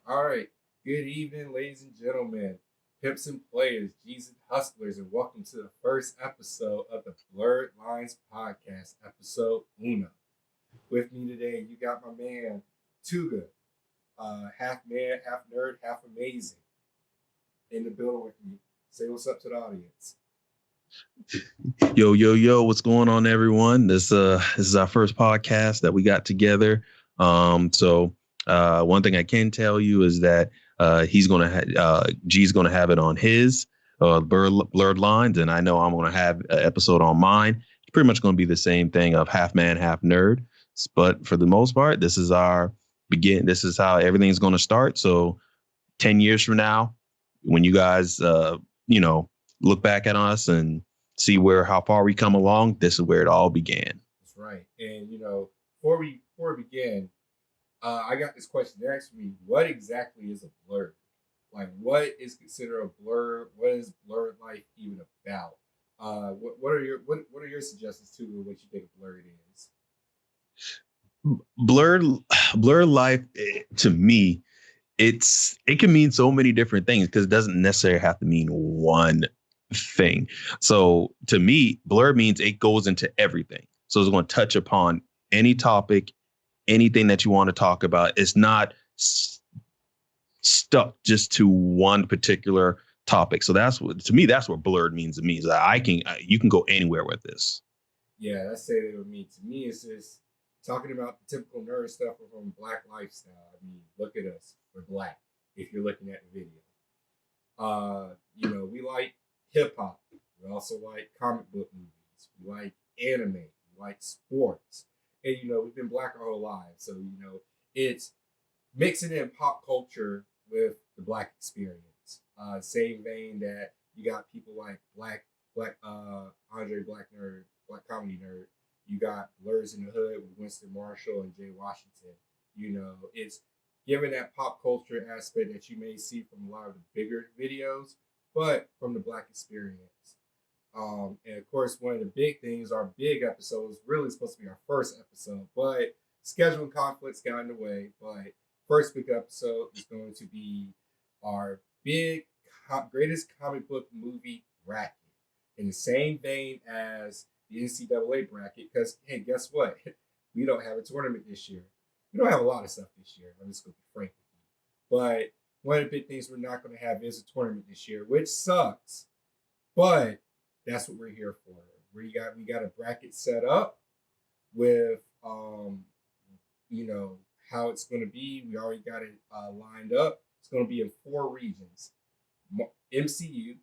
All right. Good evening, ladies and gentlemen, pimps and players, G's and hustlers, and welcome to the first episode of the Blerd Lines podcast, episode Uno. With me today, you got my man, Tuga, half man, half nerd, half amazing, in the building with me. Say what's up to the audience. Yo, what's going on, everyone? This is our first podcast that we got together. One thing I can tell you is that G's gonna have it on his Blerd Lines, and I know I'm gonna have an episode on mine. It's pretty much gonna be the same thing of half man, half nerd. But for the most part, this is our begin. This is how everything's gonna start. So 10 years from now, when you guys look back at us and see how far we come along, this is where it all began. That's right. And before we begin, I got this question. They asked me, what exactly is a blur? Like, what is considered a blur? What is blurred life even about? What are your suggestions to what you think a blurred is? Blurred blurred life to me, it can mean so many different things because it doesn't necessarily have to mean one thing. So to me, blur means it goes into everything. So it's going to touch upon any topic, anything that you want to talk about. It's not stuck just to one particular topic. So that's what blurred means to me. Is that you can go anywhere with this. Yeah, that's say it with me. To me, it's just talking about the typical nerd stuff from Black lifestyle. I mean, look at us. We're black. If you're looking at the video, we like hip hop. We also like comic book movies. We like anime. We like sports. And we've been black our whole lives, so it's mixing in pop culture with the black experience. Same vein that you got people like Black Andre Black Nerd, Black Comedy Nerd. You got Blurs in the Hood with Winston Marshall and Jay Washington. It's given that pop culture aspect that you may see from a lot of the bigger videos, but from the black experience. And of course, one of the big things, our big episode is really supposed to be our first episode, but scheduling conflicts got in the way. But first big episode is going to be our greatest comic book movie bracket, in the same vein as the NCAA bracket. Because hey, guess what? We don't have a tournament this year. We don't have a lot of stuff this year. I'm just going to be frank with you. But one of the big things we're not going to have is a tournament this year, which sucks. But that's what we're here for. We got a bracket set up with how it's going to be. We already got it lined up. It's going to be in 4 regions: MCU,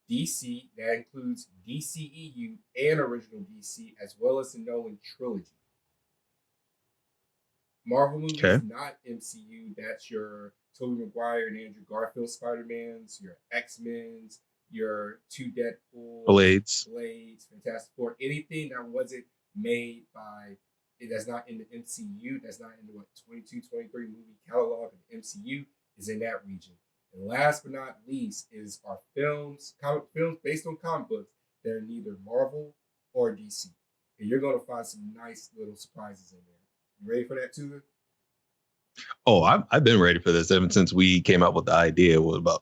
DC, that includes DCEU and original DC, as well as the Nolan trilogy. Marvel movies, Okay. not MCU. That's your Tobey Maguire and Andrew Garfield Spider-Mans, your X-Men's, your 2 Deadpools, Blades. Blades, Fantastic Four, anything that wasn't made by, that's not in the MCU, that's not in the 22, 23 movie catalog of the MCU, is in that region. And last but not least is our comic films based on comic books that are neither Marvel or DC. And you're going to find some nice little surprises in there. You ready for that, Tuga? Oh, I've been ready for this ever since we came up with the idea.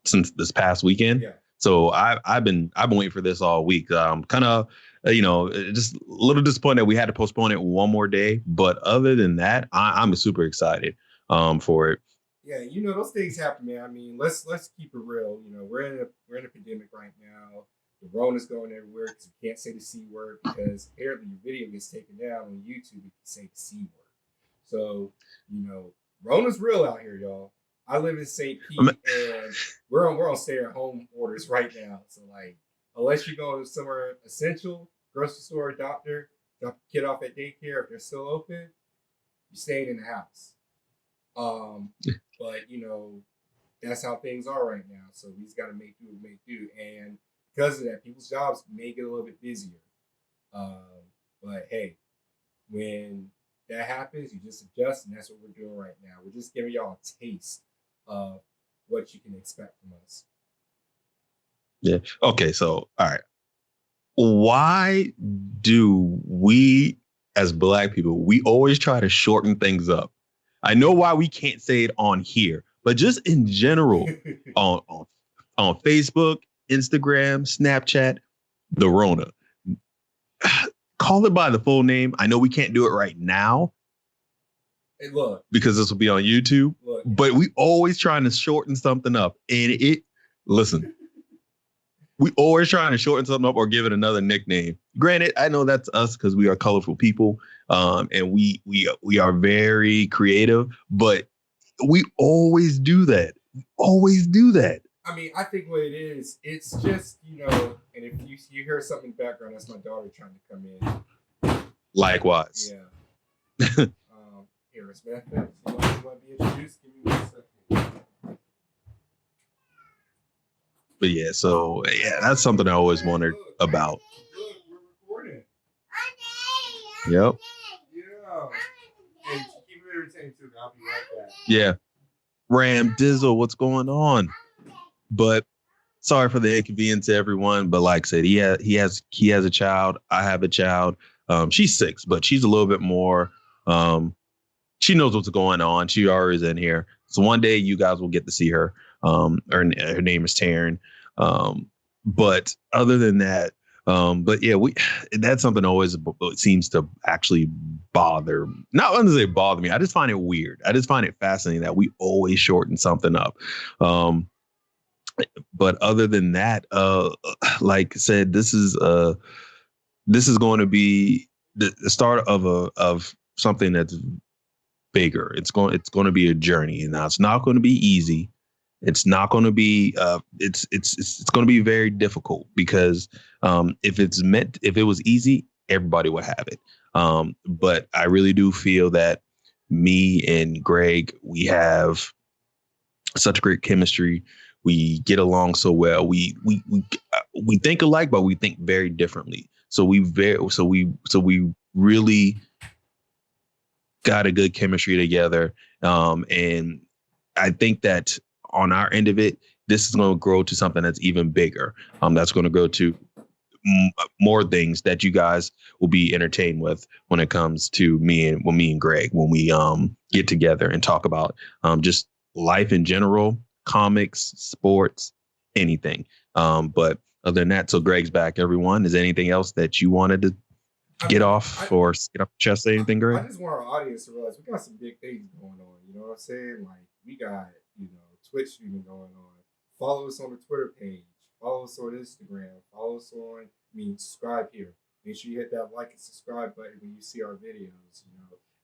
Since this past weekend. Yeah. So I've been waiting for this all week. Kind of just a little disappointed that we had to postpone it one more day. But other than that, I'm super excited for it. Yeah, those things happen, man. I mean, let's keep it real. We're in a pandemic right now. The Rona's going everywhere because we can't say the C word, because apparently your video gets taken down on YouTube if you say the C word. So, Rona's real out here, y'all. I live in St. Pete, and we're on stay-at-home orders right now. So, like, unless you're going somewhere essential, grocery store, doctor, drop a kid off at daycare if they're still open, you're staying in the house. But that's how things are right now. So we just got to make do. And because of that, people's jobs may get a little bit busier. But hey, when that happens, you just adjust, and that's what we're doing right now. We're just giving y'all a taste of what you can expect from us. Yeah. Okay. So, all right. Why do we, as Black people, we always try to shorten things up? I know why we can't say it on here, but just in general on Facebook, Instagram, Snapchat, the Rona. Call it by the full name. I know we can't do it right now. Hey, look, because this will be on YouTube. Look. But we always trying to shorten something up. And listen, we always trying to shorten something up or give it another nickname. Granted, I know that's us because we are colorful people, and we are very creative. But we always do that. We always do that. I mean, I think what it is, it's just, and if you hear something in the background, that's my daughter trying to come in. Likewise. Yeah. Here, it's Matt. You want to be introduced? Give me 1 second. But yeah, so yeah, that's something I always wondered about. Look, we're recording. Yep. Yeah. And keep it entertaining too. I'll be right back. Yeah. Ram Dizzle, what's going on? But sorry for the inconvenience to everyone. But like I said, he has a child. I have a child. She's 6, but she's a little bit more. She knows what's going on. She already is in here. So one day you guys will get to see her. Her name is Taryn. But other than that, but yeah, that's something that always seems to actually bother. Not to say bother me. I just find it weird. I just find it fascinating that we always shorten something up. But other than that, like I said, this is going to be the start of something that's bigger. It's going to be a journey, and now it's not going to be easy. It's not going to be. It's going to be very difficult because if it was easy, everybody would have it. But I really do feel that me and Greg, we have such great chemistry. We get along so well. We think alike, but we think very differently. So we really got a good chemistry together. And I think that on our end of it, this is going to grow to something that's even bigger. That's going to grow to more things that you guys will be entertained with when it comes to me and Greg, when we get together and talk about just life in general, comics, sports, anything. But other than that, so Greg's back, everyone. Is there anything else that you wanted to get off your chest? Say anything, Greg? I just want our audience to realize we got some big things going on. You know what I'm saying? Like, we got, Twitch streaming going on. Follow us on the Twitter page. Follow us on Instagram. Follow us on, subscribe here. Make sure you hit that like and subscribe button when you see our videos,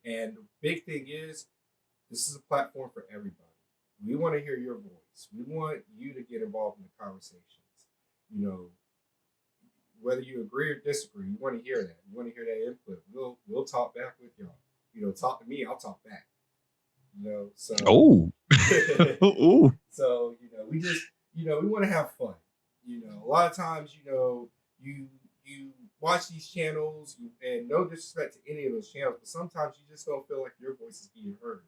And the big thing is, this is a platform for everybody. We want to hear your voice. We want you to get involved in the conversations. Whether you agree or disagree, you want to hear that. You want to hear that input. We'll talk back with y'all. Talk to me, I'll talk back. So So, we just, we want to have fun. A lot of times, you watch these channels, and no disrespect to any of those channels, but sometimes you just don't feel like your voice is being heard,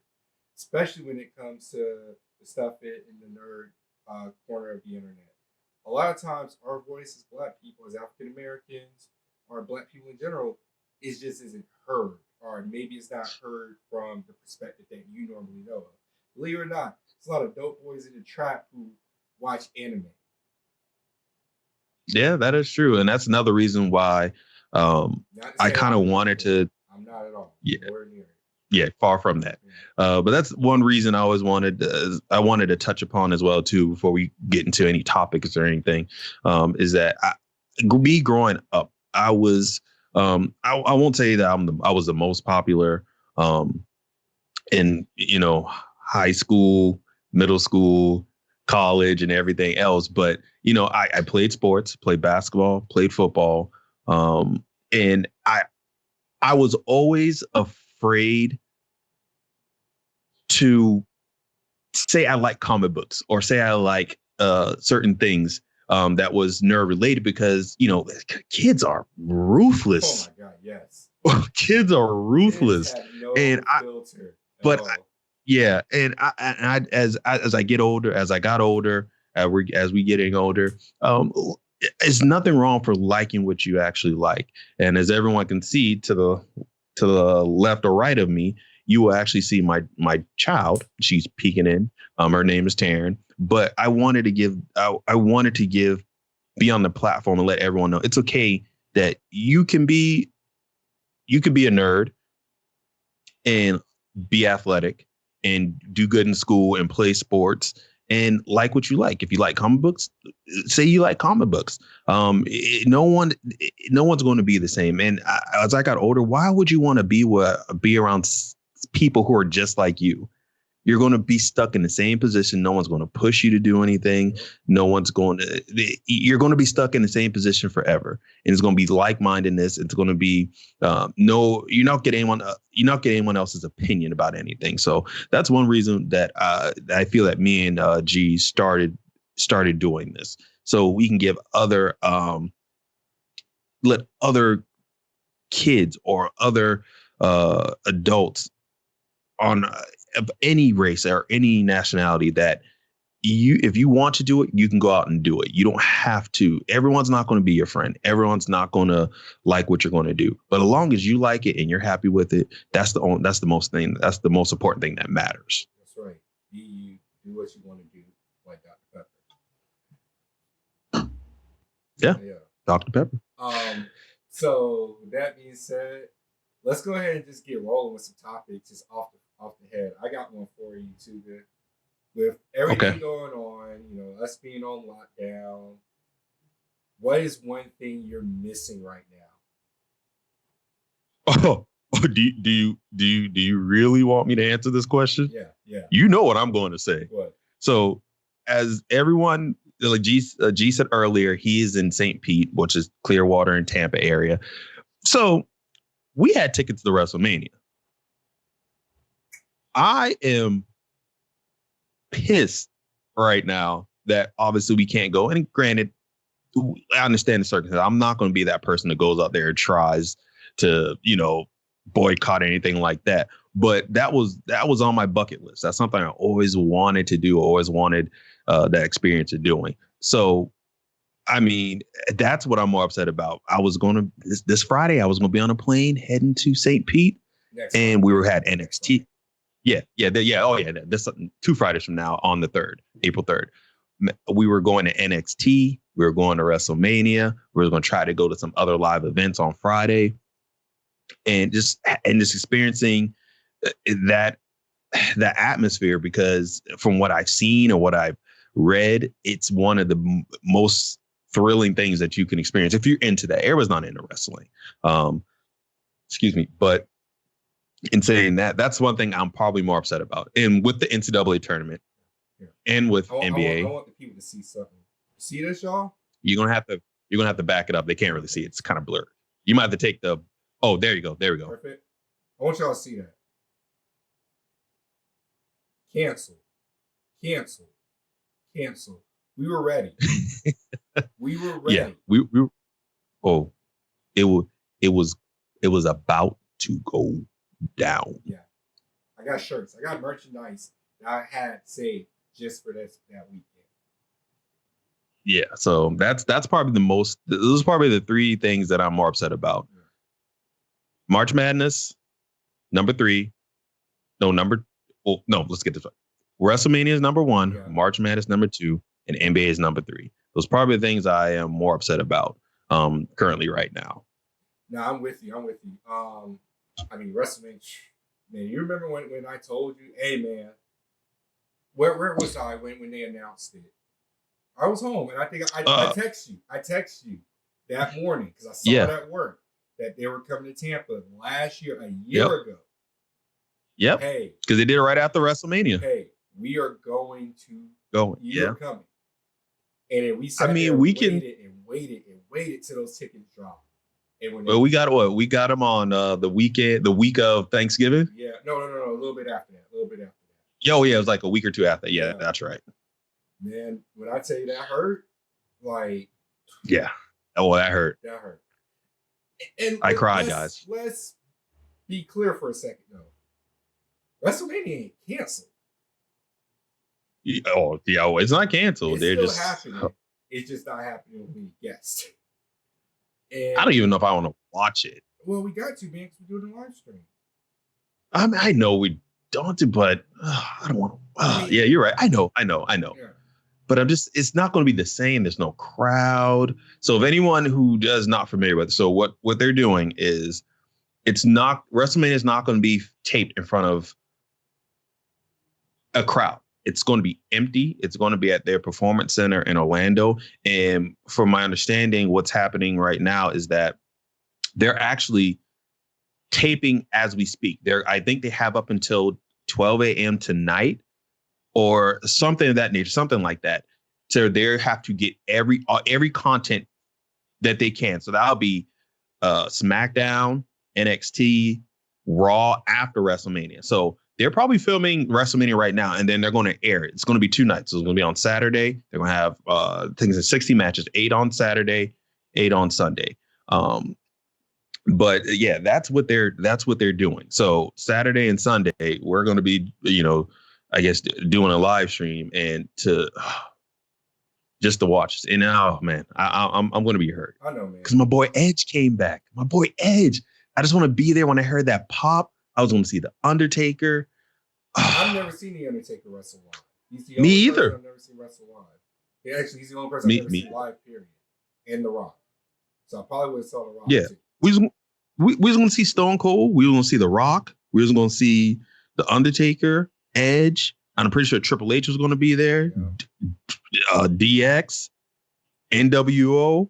especially when it comes to the stuff in the nerd corner of the internet. A lot of times, our voice as Black people, as African Americans, or Black people in general, isn't heard, or maybe it's not heard from the perspective that you normally know of. Believe it or not, there's a lot of dope boys in the trap who watch anime. Yeah, that is true, and that's another reason why I kind of wanted to. I'm not at all. Yeah. Nowhere near it. Yeah, far from that. But that's one reason I always wanted to touch upon as well too, before we get into any topics or anything, is that me growing up, I was I won't say that I was the most popular in high school, middle school, college, and everything else. But I played sports, played basketball, played football, and I was always afraid to say I like comic books or say I like certain things that was nerd related, because kids are ruthless. Oh my God, yes. Kids are ruthless. Kids have no filter yeah, and I as I get older, as I got older, as we getting older, it's nothing wrong for liking what you actually like. And as everyone can see to the left or right of me, you will actually see my child. She's peeking in. Her name is Taryn. But I wanted to be on the platform and let everyone know it's okay that you can be a nerd and be athletic and do good in school and play sports and like what you like. If you like comic books, say you like comic books. No one's going to be the same. And as I got older, why would you want to be around people who are just like you? You're going to be stuck in the same position. No one's going to push you to do anything. You're going to be stuck in the same position forever. And it's going to be like-mindedness. It's going to be, you're not getting anyone else's opinion about anything. So that's one reason that I feel that me and G started doing this. So we can give let other kids or other adults on of any race or any nationality that if you want to do it, you can go out and do it. You don't have to. Everyone's not going to be your friend. Everyone's not going to like what you're going to do. But as long as you like it and you're happy with it, that's the most important thing that matters. That's right. Be you, do what you want to do, like Dr. Pepper. Yeah. Dr. Pepper. So with that being said, let's go ahead and just get rolling with some topics just off the head. I got one for you too, good. With everything going on, us being on lockdown, what is one thing you're missing right now? Do you really want me to answer this question? Yeah. You know what I'm going to say. What? So, as everyone, like G said earlier, he is in St. Pete, which is Clearwater and Tampa area. So, we had tickets to WrestleMania. I am pissed right now that obviously we can't go. And granted, I understand the circumstances. I'm not going to be that person that goes out there and tries to, boycott anything like that. But that was on my bucket list. That's something I always wanted to do. Always wanted that experience of doing. So, I mean, that's what I'm more upset about. I was going to this Friday. I was going to be on a plane heading to St. Pete, and we had NXT. Yeah. Oh, yeah. This 2 Fridays from now on the 3rd, April 3rd. We were going to NXT. We were going to WrestleMania. We were going to try to go to some other live events on Friday, and just experiencing that atmosphere, because from what I've seen and what I've read, it's one of the most thrilling things that you can experience if you're into that. Air was not into wrestling. Excuse me, but. In saying that, that's one thing I'm probably more upset about. And with the NCAA tournament and with NBA, I want the people to see something. You see this, y'all? You're gonna have to back it up. They can't really see it. It's kind of blurred. You might have to take the. Oh, there you go. There we go. Perfect. I want y'all to see that. Cancel. We were ready. We were ready. Yeah, we. Oh, it was about to go down. Yeah, I got shirts. I got merchandise that I had saved just for that weekend. Yeah, so that's probably the most. Those are probably the 3 things that I'm more upset about. Yeah. March Madness, number 3. No, let's get this right. WrestleMania is number 1. Yeah. March Madness number 2, and NBA is number 3. Those are probably the things I am more upset about currently right now. No, I'm with you. I mean, WrestleMania, man, you remember when I told you, hey, man, where was I when they announced it? I was home, and I think I text you. I text you that morning because I saw it at work that they were coming to Tampa last year, a year ago. Yep. Hey. Because they did it right after WrestleMania. Hey, we are going to go. You're coming. And then we waited till those tickets dropped. Well, we got them on the week of Thanksgiving. Yeah, no, a little bit after that. Oh yeah, it was like a week or 2 after. Yeah, that's right. Man, when I tell you that hurt, like. Yeah. Oh, that hurt. And I cried, guys. Let's be clear for a second, though. WrestleMania ain't canceled. Oh, yeah, it's not canceled. It's still happening. It's just not happening when we guessed. And I don't even know if I want to watch it. Well, we got to, man, because we're doing a live stream. I mean, I know we don't do, but I don't want to. Yeah, you're right. I know. Yeah. But it's not going to be the same. There's no crowd. So if anyone who does not familiar with it, so what they're doing is WrestleMania is not going to be taped in front of a crowd. It's going to be empty. It's going to be at their performance center in Orlando. And from my understanding, what's happening right now is that they're actually taping as we speak. I think they have up until 12 a.m. tonight or something of that nature, something like that. So they have to get every content that they can. So that'll be SmackDown, NXT, Raw after WrestleMania. So they're probably filming WrestleMania right now, and then they're going to air it. It's going to be 2 nights. So it's going to be on Saturday. They're going to have things in 60 matches, 8 on Saturday, 8 on Sunday. But yeah, that's what they're doing. So Saturday and Sunday, we're going to be, I guess, doing a live stream and just to watch. And oh man, I'm going to be hurt. I know, man. Because my boy Edge came back. My boy Edge. I just want to be there when I heard that pop. I was going to see the Undertaker. I've never seen the Undertaker wrestle live. He's the Me only either. person I've never seen wrestle live. He's the only person I've never seen live. Period. And The Rock. So I probably would have saw The Rock. Yeah, too. we was going to see Stone Cold. We were going to see The Rock. We was going to see the Undertaker, Edge. And I'm pretty sure Triple H was going to be there. Yeah. DX, NWO,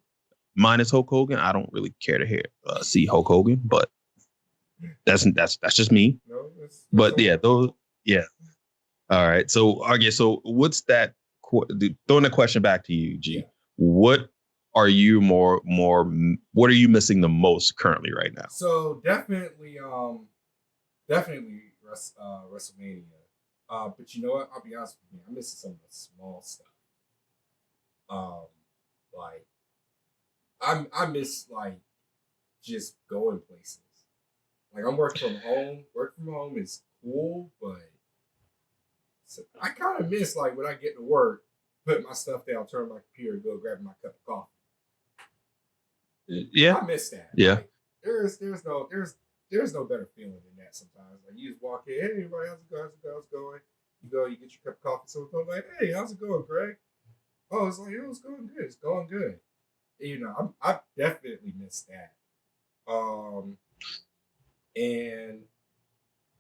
minus Hulk Hogan. I don't really care to see Hulk Hogan, but that's just me. No, but yeah, those. Yeah. All right. So I guess what's that? Throwing the question back to you, G. Yeah. What are you what are you missing the most currently right now? So definitely WrestleMania. But you know what? I'll be honest with you. I'm missing some of the small stuff. Like I miss like just going places. Like I'm working from home. Work from home is cool, but I kind of miss like when I get to work, put my stuff down, turn my computer, go grab my cup of coffee. Yeah, I miss that. Yeah, like, there's no better feeling than that. Sometimes like you just walk in, hey everybody, how's it going? You go, you get your cup of coffee. Someone's like, hey, how's it going, Greg? Oh, it's like, it's going good. It's going good. I definitely miss that. And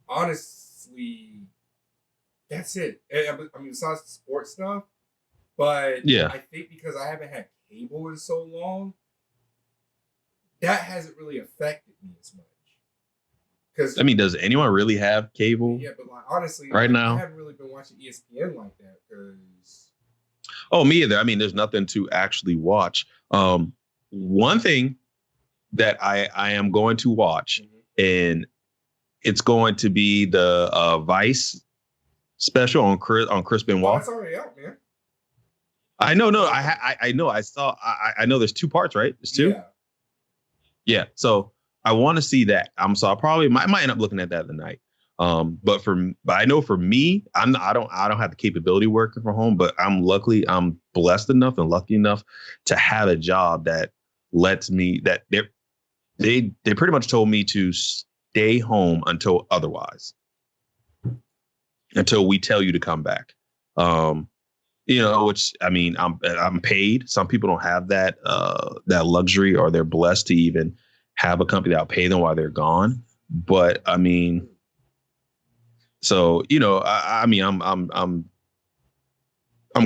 honestly, that's it. I mean, besides the sports stuff, but yeah, I think because I haven't had cable in so long, that hasn't really affected me as much. Because I mean, does anyone really have cable? Yeah, but like honestly, right now, I haven't really been watching ESPN like that because. Oh, me either. I mean, there's nothing to actually watch. One thing that I am going to watch, and it's going to be the Vice special on Chris Benoit. Oh, that's already out, man. I know. No, I know. I saw. I know. There's 2 parts, right? There's 2. Yeah. Yeah. So I want to see that. So I probably might end up looking at that tonight. But I know for me, I don't have the capability working from home, but I'm blessed enough and lucky enough to have a job that lets me they pretty much told me to stay home until we tell you to come back. Which I mean, I'm paid. Some people don't have that luxury, or they're blessed to even have a company that'll pay them while they're gone. But I mean, so I mean, I'm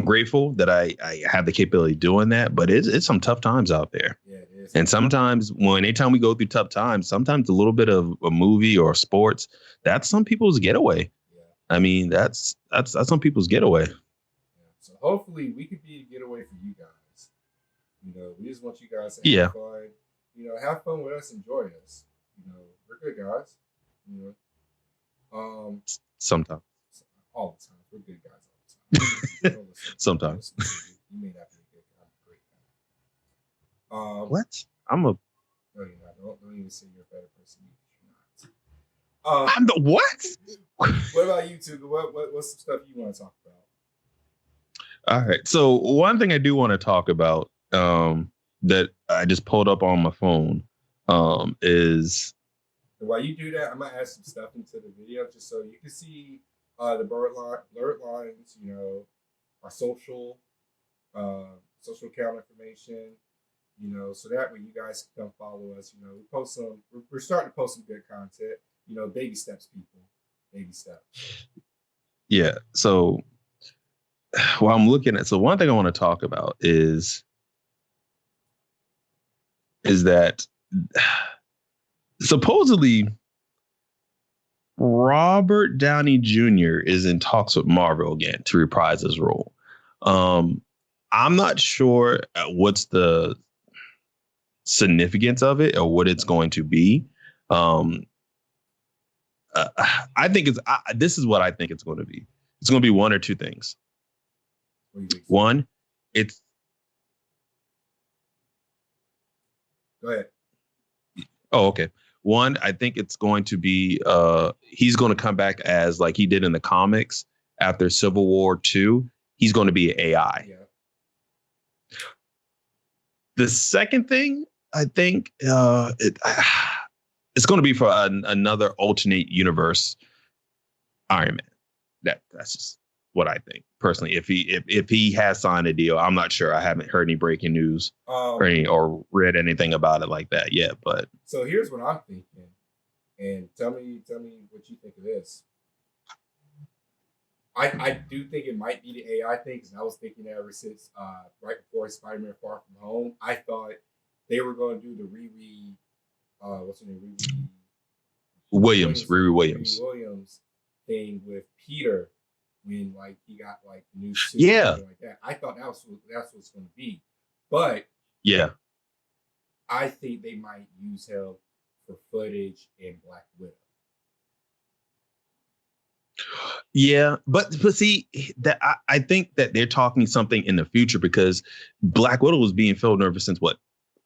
grateful that I have the capability of doing that. But it's some tough times out there. Yeah, it is. And sometimes anytime we go through tough times, sometimes a little bit of a movie or sports, that's some people's getaway. Yeah. I mean, that's some people's getaway. So hopefully we could be a getaway for you guys. We just want you guys to have fun. Have fun with us, enjoy us. We're good guys. Sometimes. All the time. We're good guys all the time. Sometimes. You may not be a good guy, I'm a great guy. What? I'm a. No, you're not. Don't even say you're a better person. You're not. I'm the what? What about you, Tuga? What's some stuff you want to talk about? All right. So one thing I do want to talk about that I just pulled up on my phone is And while you do that, I'm gonna add some stuff into the video just so you can see the blerd lines. You know, our social account information. You know, so that way you guys can come follow us. You know, we post some. We're starting to post some good content. You know, baby steps, people. Baby steps. Yeah. So while I'm looking at, so one thing I want to talk about is that supposedly Robert Downey Jr. is in talks with Marvel again to reprise his role. I'm not sure what's the significance of it or what it's going to be. Um, I think this is what I think it's going to be. It's going to be one or two things. What do you think? One, it's. Go ahead. Oh, okay. One, I think it's going to be he's going to come back as like he did in the comics after Civil War II. He's going to be AI. Yeah. The second thing, I think it's going to be for another alternate universe Iron Man. That's just what I think personally. If he has signed a deal, I'm not sure. I haven't heard any breaking news or read anything about it like that yet. But so here's what I'm thinking, and tell me what you think of this. I do think it might be the AI thing because I was thinking that ever since right before Spider-Man Far From Home. I thought they were going to do the Riri, what's her name, Riri Williams thing with Peter when like he got like the new suit, like that. I thought that's what it's going to be, but yeah, I think they might use him for footage in Black Widow. Yeah, but see that I think that they're talking something in the future because Black Widow was being filmed ever since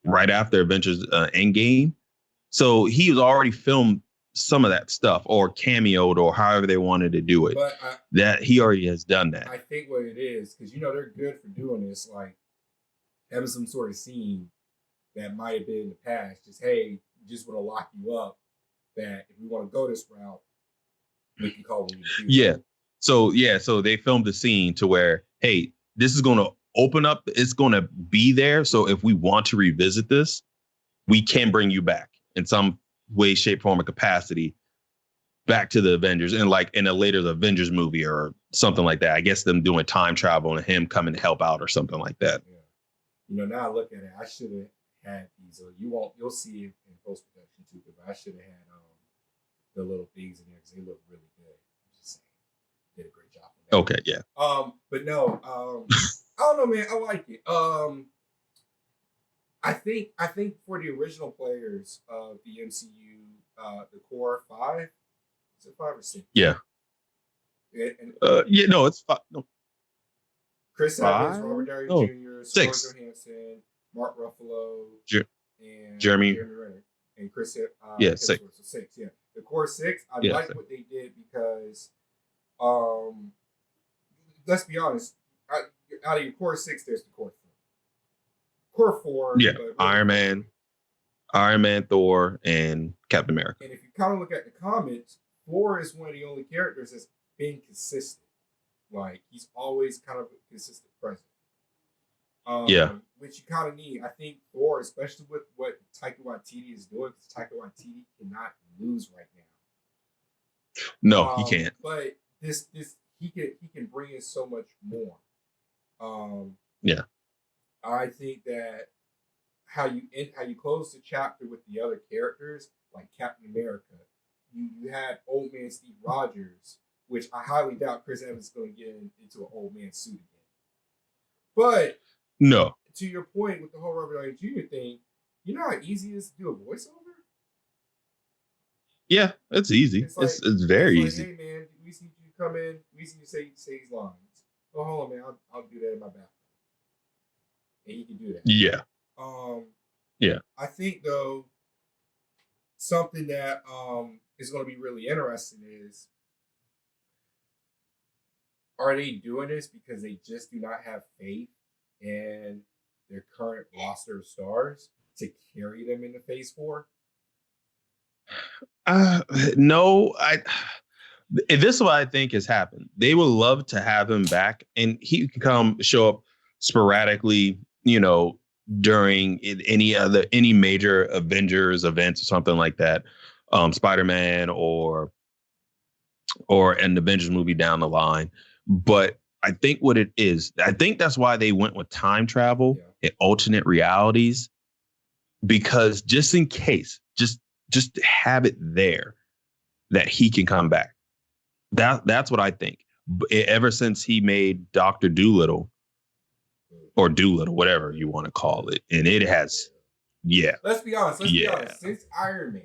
right after Avengers Endgame, so he was already filmed some of that stuff or cameoed or however they wanted to do it. But that he already has done that. I think what it is because you know they're good for doing this, like having some sort of scene that might have been in the past. Just hey, we just want to lock you up. That if we want to go this route. We can call them. So they filmed the scene to where, hey, this is going to open up. It's going to be there. So if we want to revisit this, we can bring you back in some way, shape, form, or capacity back to the Avengers and like in a later Avengers movie or something like that. I guess them doing time travel and him coming to help out or something like that. Yeah. You know, now I look at it, I should have had these. You'll see it in post production too. But I should have had the little things in there because they look really good. I'm just saying, did a great job. Okay, yeah. But no, I don't know, man. I like it. I think for the original players of the MCU, the core 5, is it 5 or 6? Yeah. No, it's 5. No. Chris Evans, Robert Downey Jr., 6. Scarlett Johansson, Mark Ruffalo, and Jeremy Renner, and Chris. 6. So 6. Yeah. The core 6, I like what they did because, let's be honest, out of your core 6, there's the core 4. Core 4, yeah, Iron Man, Thor, and Captain America. And if you kind of look at the comics, Thor is one of the only characters that's been consistent. Like he's always kind of a consistent presence. Which you kind of need. I think Thor, especially with what Taika Waititi is doing, because Taika Waititi cannot lose right now. No, he can't. But this he can bring in so much more. I think that how you close the chapter with the other characters, like Captain America, you had old man Steve Rogers, which I highly doubt Chris Evans is going to get into an old man suit again. But no. To your point with the whole Robert Downey Jr. thing, you know how easy it is to do a voiceover? Yeah, it's easy. It's very easy. Hey man, we see you come in, we see you say these lines. Oh, hold on, man, I'll do that in my bathroom. And he can do that. Yeah. Yeah. I think though, something that is going to be really interesting is, are they doing this because they just do not have faith in their current roster of stars to carry them into Phase 4? Uh, no, this is what I think has happened. They would love to have him back, and he can come show up sporadically, during any major Avengers events or something like that, Spider-Man or an Avengers movie down the line. But I think what it is, I think that's why they went with time travel Yeah. and alternate realities, because just in case, just have it there that he can come back. That's what I think. Ever since he made Doctor Doolittle or Doolittle, whatever you want to call it, and it has, yeah, Let's be honest. Let's be yeah. honest. Since Iron Man,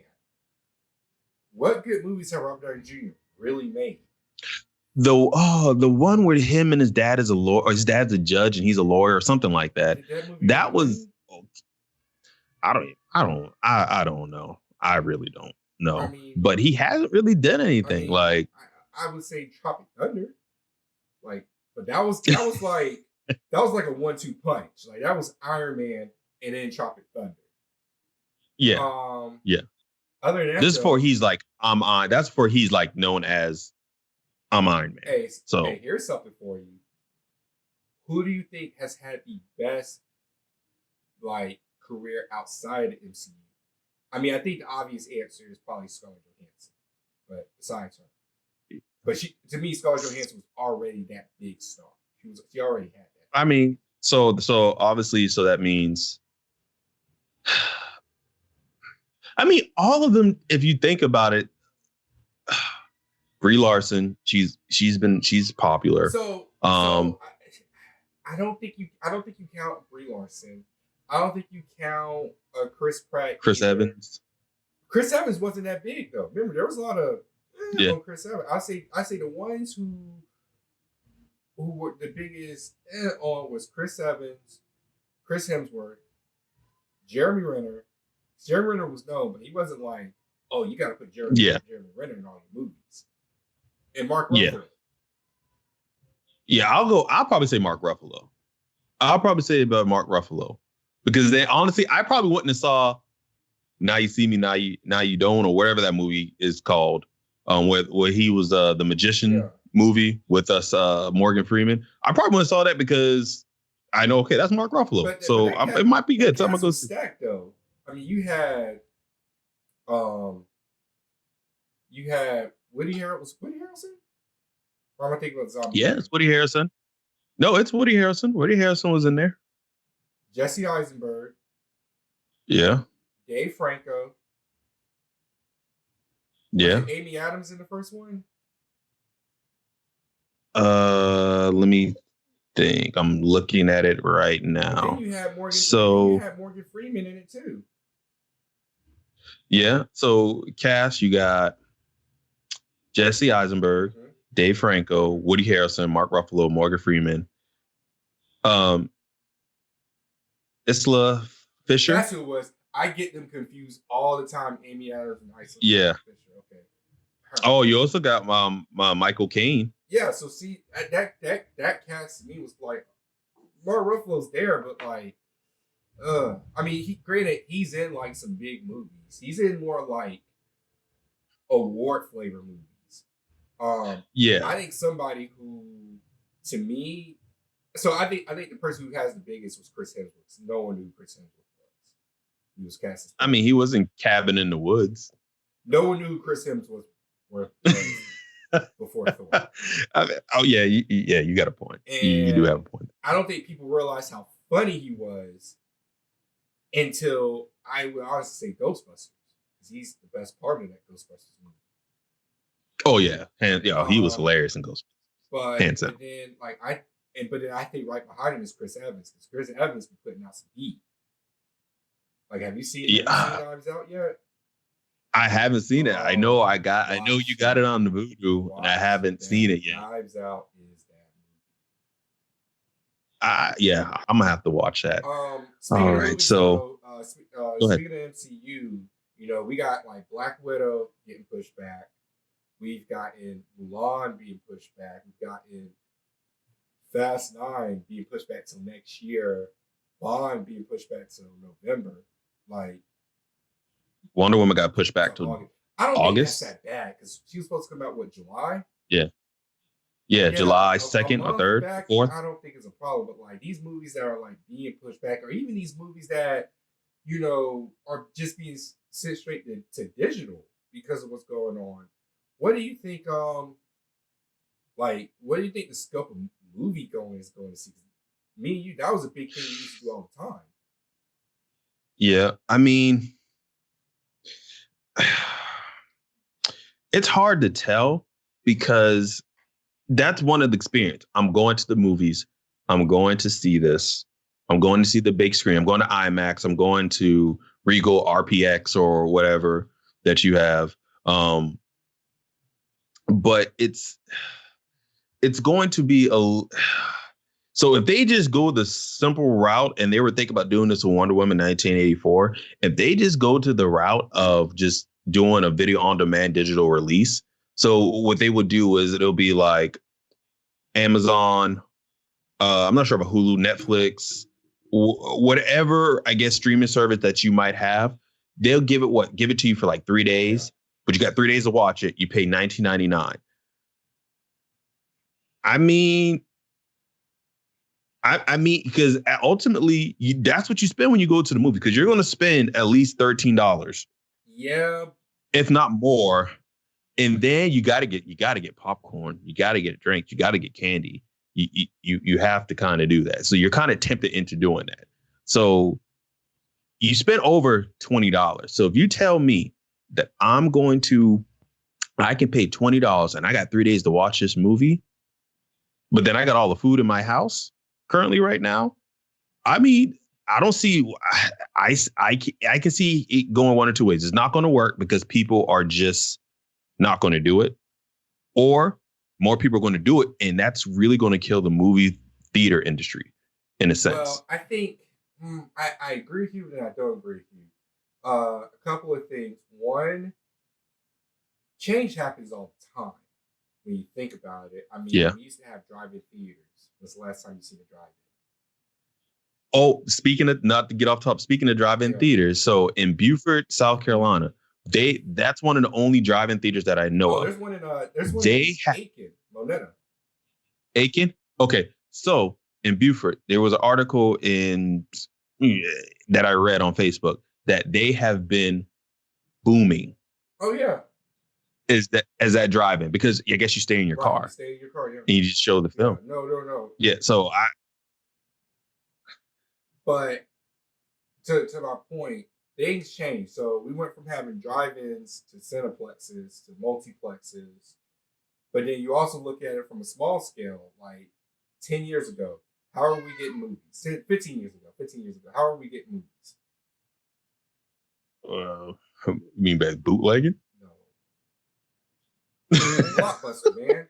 what good movies have Robert Downey Jr. really made? The one where him and his dad is a lawyer, or his dad's a judge and he's a lawyer, or something like that. Did that movie That make was, money? I don't know. I really don't I know. mean, But he hasn't really done I anything. mean, Like, I would say Tropic Thunder. Like, but that was like a 1-2 punch. Like that was Iron Man and then Tropic Thunder. yeah, Um, yeah. Other than that This for though, he's like I'm on. That's for he's like known as I'm Iron Man. hey, So here's something for you. Who do you think has had the best like career outside of the MCU? I mean, I think the obvious answer is probably Scarlett Johansson, but besides her, but to me, Scarlett Johansson was already that big star. She already had that. I mean, so obviously, so that means, I mean, all of them. If you think about it, Brie Larson, she's popular. So I don't think you count Brie Larson. I don't think you count Chris Pratt Chris either. Evans, Chris Evans wasn't that big though. Remember, there was a lot of yeah, on Chris Evans. I say the ones who were the biggest on was Chris Evans, Chris Hemsworth, Jeremy Renner. Jeremy Renner was known, but he wasn't like, oh, you got to put yeah, Jeremy Renner in all your movies. And Mark yeah, Ruffalo. yeah. I'll probably say Mark Ruffalo. I'll probably say about Mark Ruffalo, because then honestly, I probably wouldn't have saw Now You See Me, Now You Don't, or whatever that movie is called, where he was the magician Yeah. movie with us, Morgan Freeman. I probably wouldn't have saw that because I know, okay, that's Mark Ruffalo, But so it might be that good. So I'm gonna cast go was see. stacked though. I mean, um you had Woody Harrelson? Or am I thinking about Zombie? Yeah, it's Woody Harrelson. No, it's Woody Harrelson. Woody Harrelson was in there. Jesse Eisenberg, Yeah, Dave Franco. Was yeah. it Amy Adams in the first one? Let me think. I'm looking at it right And then now. you had So Morgan Freeman in it too. yeah, so cast, you got Jesse Eisenberg, Mm-hmm. Dave Franco, Woody Harrelson, Mark Ruffalo, Morgan Freeman, um, Isla Fisher. That's who it was. I get them confused all the time. Amy Adams and Isla Yeah. Fisher. Okay. Her. Oh, you also got Michael Caine. Yeah. So see that cast to me was like Mark Ruffalo's there, but like, I mean, he's in like some big movies. He's in more like award flavor movies. Yeah. I think somebody who, to me, so I think the person who has the biggest was Chris Hemsworth. No one knew who Chris Hemsworth was. He was cast as I mean, he was in Cabin in the Woods. no one knew who Chris Hemsworth was before Thor. I mean, oh yeah, you got a point. You do have a point. I don't think people realize how funny he was until I would honestly say Ghostbusters, because he's the best part of that Ghostbusters movie. Oh yeah, he was hilarious in Ghostbusters. But then I think right behind him is Chris Evans, because Chris Evans been putting out some heat. Like, have you seen Knives Out yet? I haven't seen it. I know you got it on the Voodoo, and I haven't seen it yet. Knives Out is that movie. Yeah, I'm gonna have to watch that. All right, so speaking of MCU, we got like Black Widow getting pushed back. We've gotten Mulan being pushed back. We've gotten Fast 9 being pushed back till next year. Bond being pushed back till November. Like, Wonder Woman got pushed to back to August. I don't think that's August. that bad because she was supposed to come out what July. Yeah, yeah, Yeah, July a 2nd or month 3rd, back. 4th. I don't think it's a problem. But like these movies that are like being pushed back, or even these movies that are just being sent straight to digital because of what's going on. What do you think? What do you think the scope of movie going is going to see? Me and you, that was a big thing we used to do all the time. Yeah, I mean, it's hard to tell because that's one of the experience. I'm going to the movies. I'm going to see this. I'm going to see the big screen. I'm going to IMAX. I'm going to Regal RPX or whatever that you have. But it's going to be so if they just go the simple route, and they were thinking about doing this with Wonder Woman 1984, if they just go to the route of just doing a video on demand digital release. So what they would do is it'll be like Amazon, I'm not sure about Hulu, Netflix, whatever, I guess, streaming service that you might have. They'll give it to you for like 3 days, but you got 3 days to watch it. You pay $19.99. I mean, I mean, because ultimately that's what you spend when you go to the movie, because you're going to spend at least $13, Yeah, if not more. And then you got to get popcorn, you got to get a drink, you got to get candy. You have to kind of do that. So you're kind of tempted into doing that. So you spend over $20. So if you tell me that I can pay $20 and I got 3 days to watch this movie, but then I got all the food in my house currently right now. I mean, I don't see. I can see it going one or two ways. It's not going to work because people are just not going to do it, or more people are going to do it, and that's really going to kill the movie theater industry in a sense. Well, I think I agree with you, and I don't agree with you. A couple of things. One, change happens all the time when you think about it. I mean, Yeah. we used to have drive-in theaters. When's the last time you seen a drive-in? Oh, speaking of, not to get off top, speaking of drive-in theaters, so in Beaufort, South Carolina, that's one of the only drive-in theaters that I know of. There's one in Aiken, Monetta. Aiken? Okay. So in Beaufort, there was an article that I read on Facebook that they have been booming. Oh yeah. As that drive-in, because I guess you stay in your car. You stay in your car, yeah. And you just show the film. Yeah, no. Yeah. So But to my point, things change. So we went from having drive-ins to cineplexes to multiplexes. But then you also look at it from a small scale, like 10 years ago. How are we getting movies? 15 years ago. How are we getting movies? You mean by bootlegging? No. Blockbuster, man.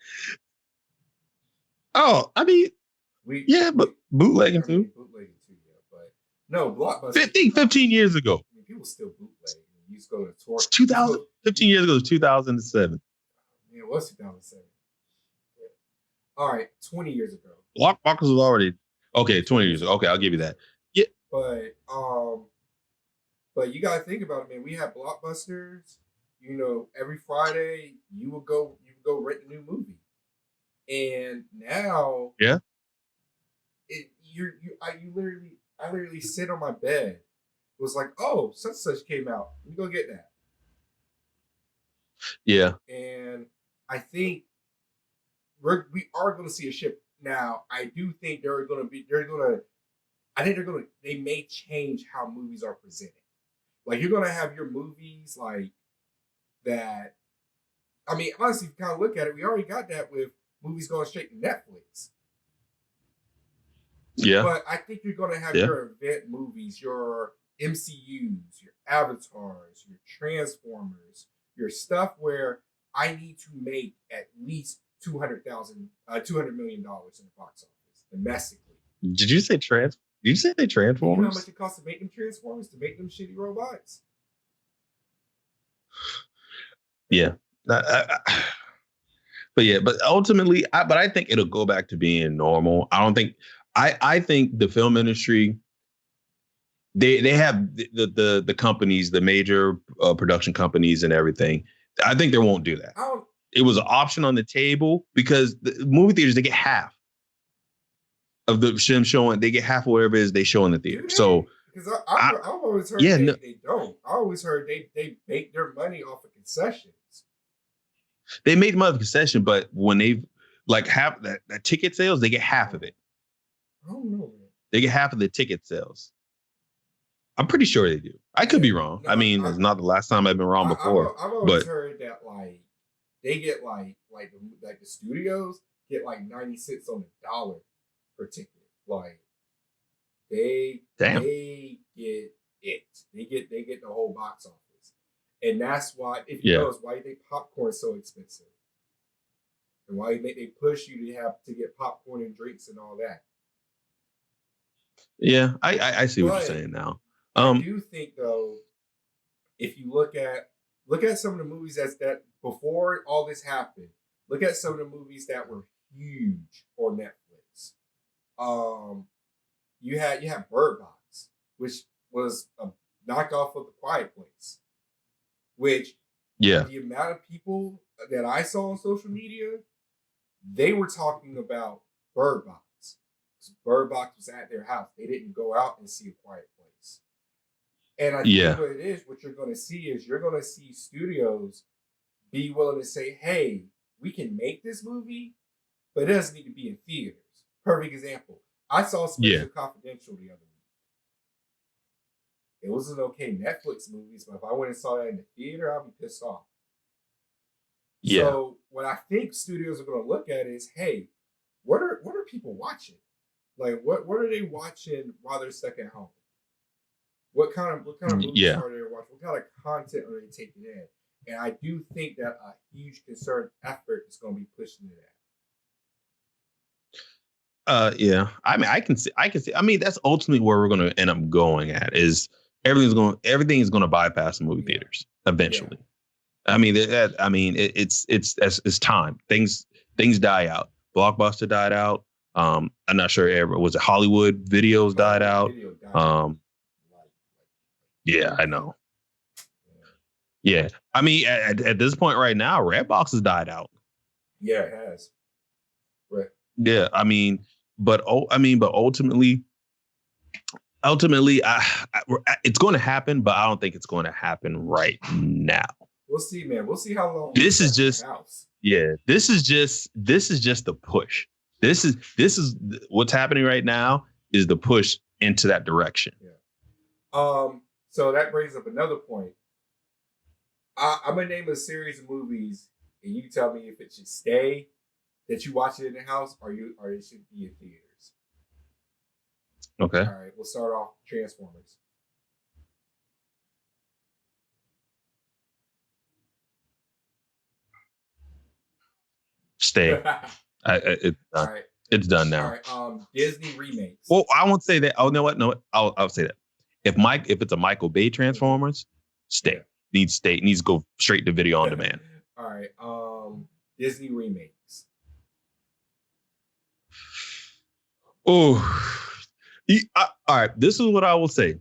Oh, I mean, but bootlegging too. Bootlegging too, yeah. But no, Blockbuster. 15 years ago. I mean, people still bootleg. You just go to tour. 15 years ago was 2007. Yeah, it was 2007. Yeah. All right, 20 years ago. Blockbuster was already 20 years ago. Okay, I'll give you that. Yeah. But you gotta think about it, man. We had Blockbusters. Every Friday you would go rent a new movie, and now I literally sit on my bed. It was like, oh, such and such came out. Let me go get that. Yeah. And I think we are going to see a shift. Now, I do think they may change how movies are presented. Like, you're going to have your movies like that. I mean, honestly, if you kind of look at it, we already got that with movies going straight to Netflix. Yeah. But I think you're going to have your event movies, your MCUs, your Avatars, your Transformers, your stuff where I need to make at least $200 million in the box office domestically. Did you say they Transformers? You know how much it costs to make them Transformers, to make them shitty robots? Yeah. But ultimately, I think it'll go back to being normal. I think the film industry, they have the companies, the major production companies and everything. I think they won't do that. It was an option on the table because the movie theaters, they get half of the film showing. They get half of whatever it is they show in the theater. So because I've always heard they don't. I always heard they make their money off of concessions. They make money off concession, but when they like half that ticket sales, they get half of it. I don't know. They get half of the ticket sales. I'm pretty sure they do. I could be wrong. No, I mean, it's not the last time I've been wrong before. I've always heard that like they get like the studios get like 90 cents on the dollar per ticket. Like they get it. They get the whole box office, and that's why if you notice why they popcorn so expensive, and why they push you to have to get popcorn and drinks and all that. Yeah, I see what you're saying now. I do think though, if you look at some of the movies that before all this happened, look at some of the movies that were huge on Netflix. You had Bird Box, which was a knockoff of The Quiet Place, which the amount of people that I saw on social media, they were talking about Bird Box. Bird Box was at their house. They didn't go out and see A Quiet Place. And I think what it is, what you're going to see is you're going to see studios be willing to say, hey, we can make this movie, but it doesn't need to be in theaters. Perfect example. I saw Special Confidential the other week. It was an okay Netflix movie, but if I went and saw that in the theater, I'd be pissed off. Yeah. So what I think studios are going to look at is, hey, what are people watching? Like what are they watching while they're stuck at home? What kind of movies are they watching? What kind of content are they taking in? And I do think that a huge concerted effort is going to be pushed into that. I mean, I can see. I mean, that's ultimately where we're going to end up going at. Is everything is going to bypass the movie theaters eventually. Yeah. I mean, it's time. Things die out. Blockbuster died out. I'm not sure. Was it Hollywood Videos died out? Yeah, I know. Yeah, I mean, at this point right now, Redbox has died out. Yeah, it has. Right. Yeah, I mean, but ultimately, it's going to happen, but I don't think it's going to happen right now. We'll see, man. We'll see how long. This is just the push. This is what's happening right now is the push into that direction. Yeah. So that brings up another point. I'm gonna name a series of movies, and you tell me if it should stay, that you watch it in the house, or it should be in theaters. Okay. All right. We'll start off Transformers. Stay. It's done. Right. It's done now. All right. Disney remakes. Well, I won't say that. Oh, you know what? No, I'll say that. If it's a Michael Bay Transformers, stay. Needs to go straight to video on demand. All right. Disney remakes. Oh, all right. This is what I will say.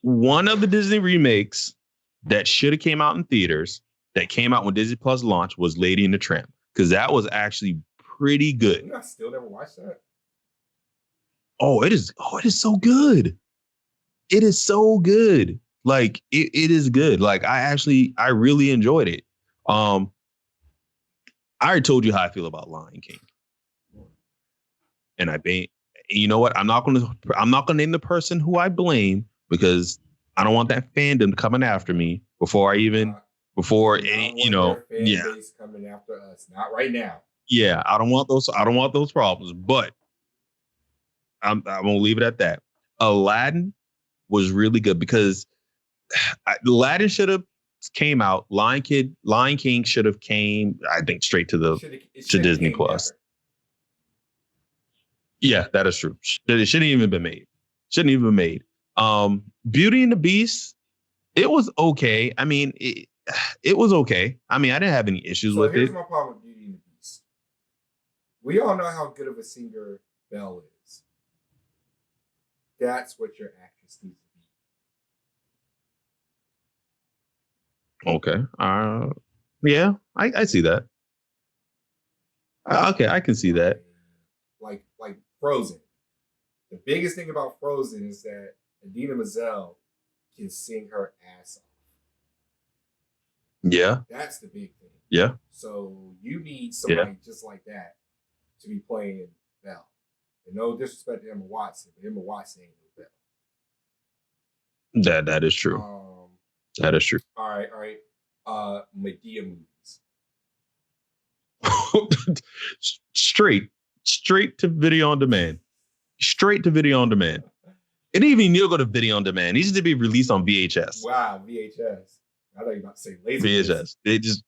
One of the Disney remakes that should have came out in theaters, that came out when Disney Plus launched, was Lady and the Tramp, because that was actually pretty good. I still never watched that. Oh, it is so good. It is so good. Like it is good. Like I really enjoyed it. I already told you how I feel about Lion King. And you know what? I'm not gonna name the person who I blame, because I don't want that fandom coming after me before any, base coming after us. Not right now. Yeah, I don't want those problems, but I'm gonna leave it at that. Aladdin was really good because Aladdin should have came out. Lion King should have came, I think, straight to Disney Plus. Better. Yeah, that is true. It shouldn't even been made. Beauty and the Beast, it was okay. I mean, it was okay. I mean, I didn't have any issues with it. Here's my problem with Beauty and the Beast. We all know how good of a singer Belle is. That's what your actress needs to be. Okay. Yeah, I see that. Okay, I can see that. Like Frozen. The biggest thing about Frozen is that Idina Menzel can sing her ass off. Yeah. That's the big thing. Yeah. So you need somebody just like that to be playing Belle. And no disrespect to Emma Watson, but Emma Watson ain't no Belle. That is true. That is true. All right. Medea movies. Straight to video on demand. Straight to video on demand. It didn't even need to go to video on demand. It needs to be released on VHS. Wow, VHS. I thought you were about to say laser. VHS. It just.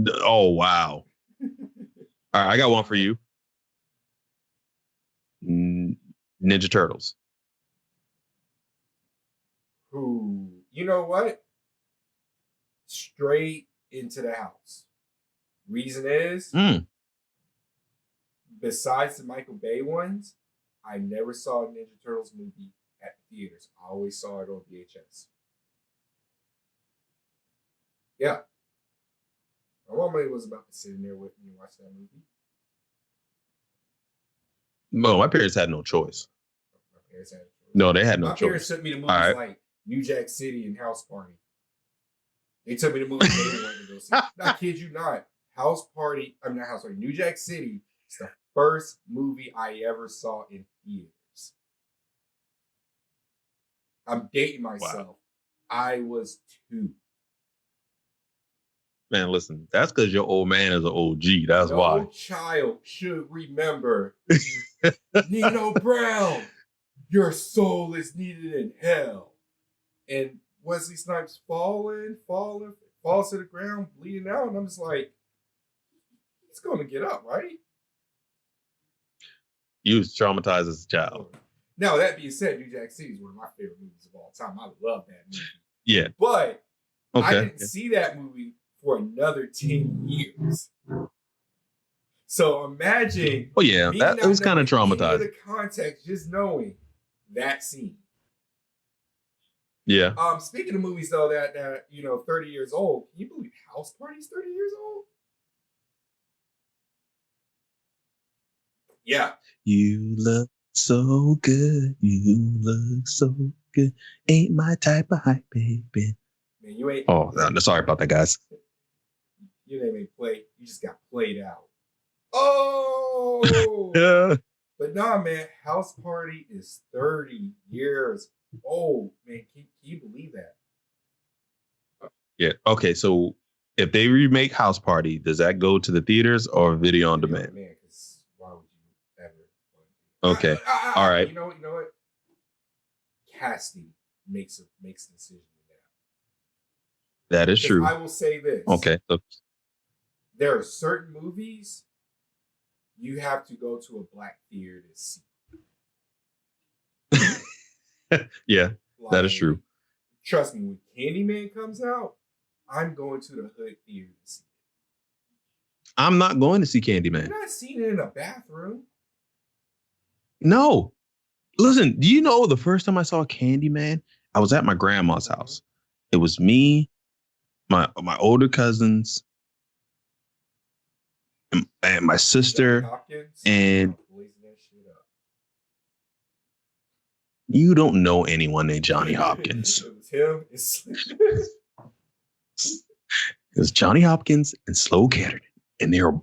Oh wow. All right, I got one for you. Ninja Turtles. Who? You know what? Straight into the house. Reason is, besides the Michael Bay ones, I never saw a Ninja Turtles movie at the theaters. I always saw it on VHS. Yeah. My mom was about to sit in there with me and watch that movie. No, my parents had no choice. My parents had no choice. No, they had no choice. My parents took me to movies like New Jack City and House Party. They took me to movies they wanted to go see. I kid you not. New Jack City is the first movie I ever saw in theaters. I'm dating myself. Wow. I was 2. Man, listen, that's because your old man is an OG. That's why. No child should remember Nino Brown. Your soul is needed in hell. And Wesley Snipes falls to the ground, bleeding out. And I'm just like, he's going to get up, right? You was traumatized as a child. Now, that being said, New Jack City is one of my favorite movies of all time. I love that movie. Yeah. But I didn't see that movie for another 10 years. So imagine. Oh yeah, that was kind of traumatizing. The context, just knowing that scene. Yeah. Speaking of movies though, that 30 years old. Can you believe House Party's 30 years old? Yeah. You look so good. You look so good. Ain't my type of hype, baby. Man, you ain't. Oh, no, sorry about that, guys. You didn't even play. You just got played out. Oh. Yeah. But nah, man. House Party is 30 years old. Man, can you believe that? Yeah. Okay. So if they remake House Party, does that go to the theaters or video on demand? Man, because why would you ever? Okay. All right. You know what? Casting makes a decision. That is true. I will say this. Okay. So, there are certain movies you have to go to a black theater to see. Yeah, that is true. Trust me, when Candyman comes out, I'm going to the hood theater to see it. I'm not going to see Candyman. You're not seeing it in a bathroom. No. Listen, do you know the first time I saw Candyman, I was at my grandma's house. It was me, my older cousins, and my sister, and you don't know anyone named Johnny Hopkins. It was him. It was Johnny Hopkins and Slow Catterton, and they were all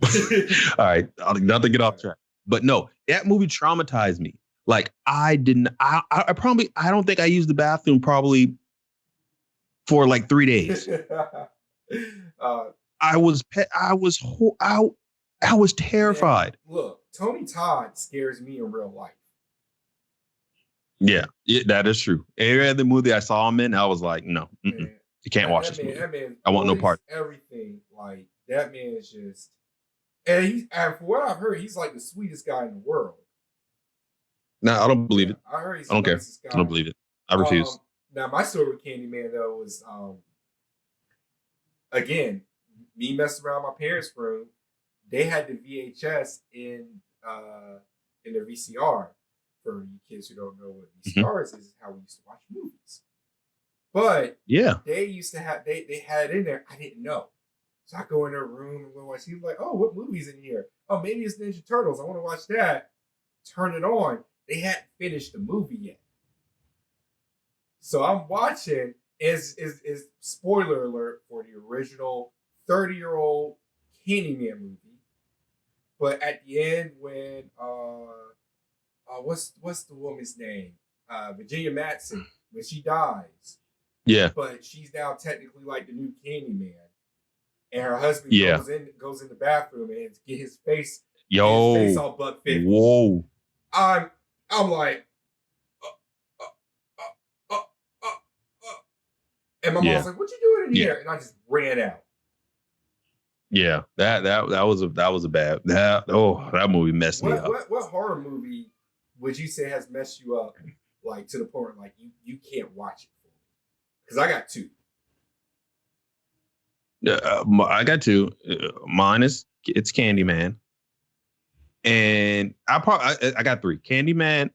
right. Not to get off track, but no, that movie traumatized me. Like I didn't. I don't think I used the bathroom probably for like 3 days. I was terrified. Man, look, Tony Todd scares me in real life. Yeah, that is true. Every other movie I saw him in, I was like, no, you can't watch this movie. Man, I want no part. Everything, like that man is just, and for what I've heard, he's like the sweetest guy in the world. No, I don't believe it. I heard he's I don't care. Guy. I don't believe it. I refuse. Now, my story with Candyman though was, again, me messing around my parents' room. They had the VHS in their VCR. for you kids who don't know what Mhm. VCRs is how we used to watch movies. But Yeah. they used to have they had it in there. I didn't know. So I go in their room and go watch. He was like, "Oh, what movie's in here? Oh, maybe it's Ninja Turtles. I want to watch that." Turn it on. They hadn't finished the movie yet. So I'm watching. Is spoiler alert for the original 30-year-old Candyman movie. But at the end, when what's the woman's name? Virginia Madsen, when she dies, Yeah. but she's now technically like the new Candyman, and her husband Yeah. goes in the bathroom and get his face Yo. all buck 50. Whoa. I'm like, uh, uh, uh, uh, uh. And my Yeah. mom's like, "What you doing in Yeah. here?" And I just ran out. Yeah. That was a bad that movie messed me up. What horror movie would you say has messed you up, like to the point where like you can't watch it? Because I got two. I got two. Mine is it's Candyman, and I got three: Candyman,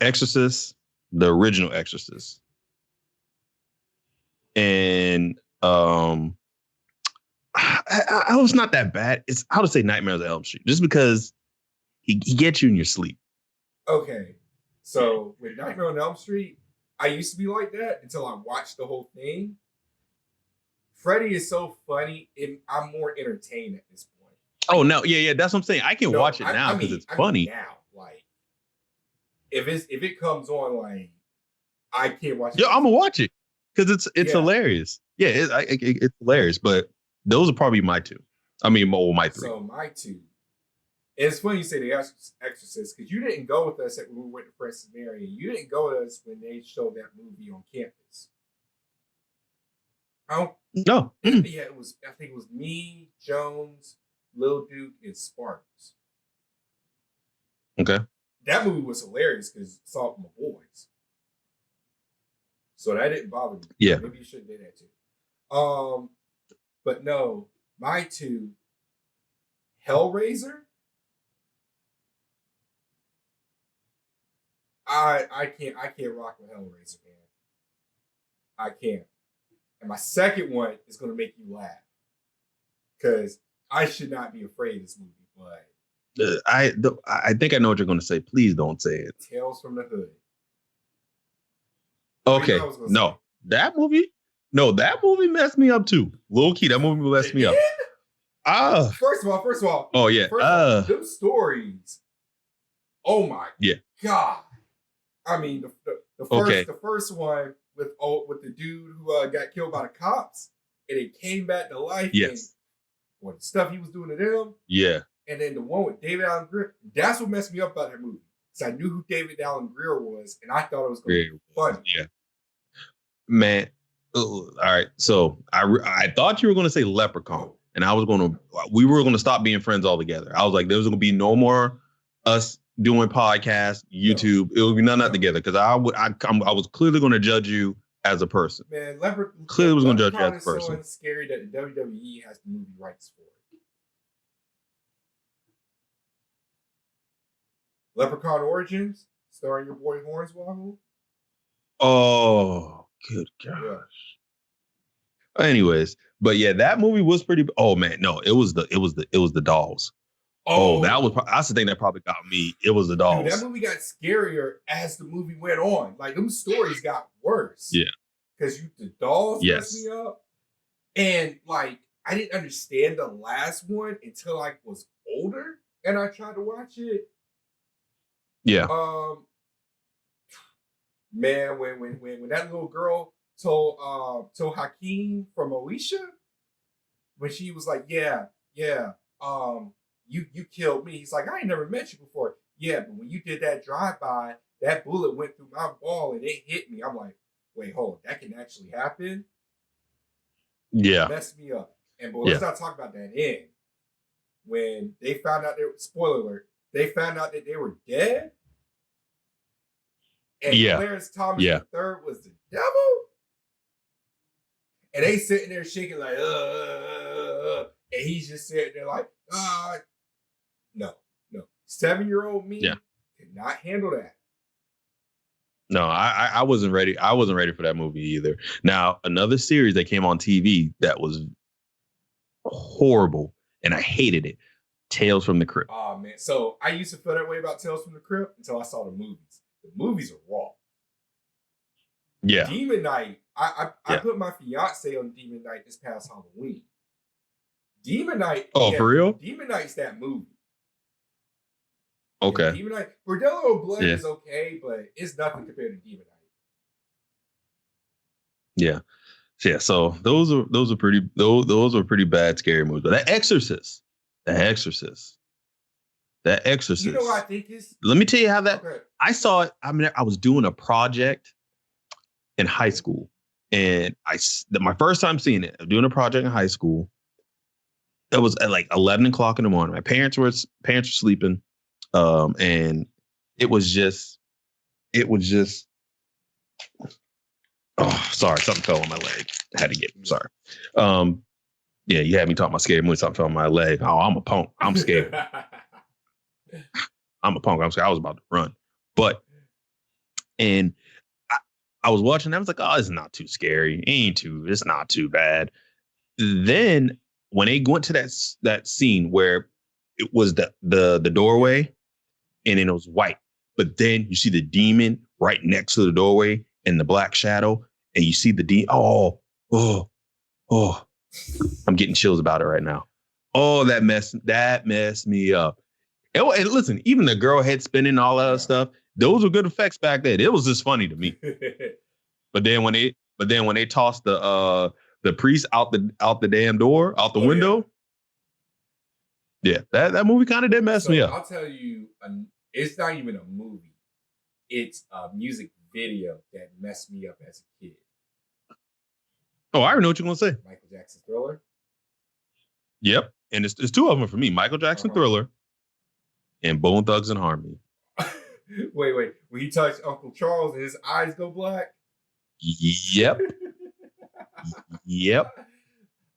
Exorcist, the original Exorcist, and I was not that bad. It's I would say Nightmares on Elm Street, just because he gets you in your sleep. Okay, so with Nightmare on Elm Street, I used to be like that until I watched the whole thing. Freddy is so funny, and I'm more entertained at this point. Oh no, yeah, that's what I'm saying. I can watch it now because it's funny. Now, like if it comes on, like I can't watch it. Yeah, I'm gonna watch it because it's hilarious. Yeah, it's hilarious. But those are probably my two. I mean, my three. So my two. It's funny you say the Exorcist because you didn't go with us when we went to Preston Mary. You didn't go with us when they showed that movie on campus. No. Yeah, it was. I think it was me, Jones, Lil Duke, and Sparks. Okay. That movie was hilarious because it's all my boys. So that didn't bother me. Yeah. Maybe you should do that too. But no, my two, Hellraiser. I can't rock with Hellraiser, man. I can't. And my second one is gonna make you laugh. Cause I should not be afraid of this movie, but I think I know what you're gonna say. Please don't say it. Tales from the Hood. Okay. No. That movie messed me up too. Low key, that movie messed me up. First of all. Oh yeah. Them stories. Oh my God. I mean, the first one with the dude who got killed by the cops and it came back to life. Yes. And the stuff he was doing to them. Yeah. And then the one with David Allen Greer. That's what messed me up about that movie. Because I knew who David Allen Greer was, and I thought it was going to be funny. Yeah. Man. All right. So I thought you were going to say Leprechaun, and we were going to stop being friends altogether. I was like, there was going to be no more us doing podcasts, YouTube. It would be none of that together because I was clearly going to judge you as a person. Man, clearly was going to judge you as a person. So scary that the WWE has the movie rights for it. Leprechaun Origins, starring your boy Hornswoggle. Oh, good gosh. Yeah. Anyways, but yeah, that movie was pretty. Oh man, no, it was the dolls. Oh, that's the thing that probably got me. It was the dolls. Dude, that movie got scarier as the movie went on. Like them stories got worse. Yeah. Because the dolls messed me up. And like I didn't understand the last one until I was older and I tried to watch it. Yeah. Man, when that little girl told Hakeem from Alicia, when she was like, yeah, you killed me. He's like, I ain't never met you before. Yeah, but when you did that drive-by, that bullet went through my wall and it hit me. I'm like, wait, hold on, that can actually happen? Yeah. It messed me up. And but let's not talk about that end. When they found out spoiler alert, they found out that they were dead. And Clarence Thomas III was the devil. And they sitting there shaking like, and he's just sitting there like, no. 7-year-old me Yeah. could not handle that. No, I wasn't ready. I wasn't ready for that movie either. Now, another series that came on TV that was horrible, and I hated it. Tales from the Crypt. Oh man, so I used to feel that way about Tales from the Crypt until I saw the movies. The movies are raw. Yeah. Demon Knight. I put my fiance on Demon Knight this past Halloween. Demon Knight. Oh, for real? Demon Knight's that movie. Okay. Yeah, Demon Knight. Bordello Blood is okay, but it's nothing compared to Demon Knight. Yeah. Yeah. So those are pretty bad scary movies. But The Exorcist. You know what I think is? Let me tell you how that. Okay. I saw it. I mean, I was doing a project in high school, and my first time seeing it, doing a project in high school. It was at like 11 o'clock in the morning. My parents were sleeping, and it was just. Oh, sorry, something fell on my leg. I had to get. Sorry. Yeah, you had me talking about scary movies. Something fell on my leg. Oh, I'm a punk. I'm scared. I'm a punk. I'm scared. I was about to run, and I was watching. I was like, oh, it's not too scary. It's not too bad. Then when they went to that scene where it was the doorway, and then it was white, but then you see the demon right next to the doorway and the black shadow, and you see the demon. Oh, I'm getting chills about it right now. Oh, that messed me up. And listen, even the girl head spinning, all that other stuff, those were good effects back then. It was just funny to me. But then when they tossed the priest out the damn door, out the window, that movie kind of did mess me up. I'll tell you, it's not even a movie. It's a music video that messed me up as a kid. Oh, I already know what you're gonna say. Michael Jackson Thriller. Yep, and it's two of them for me: Michael Jackson Thriller and Bone Thugs and Harmony. Wait. When he touched Uncle Charles and his eyes go black? Yep. Yep. I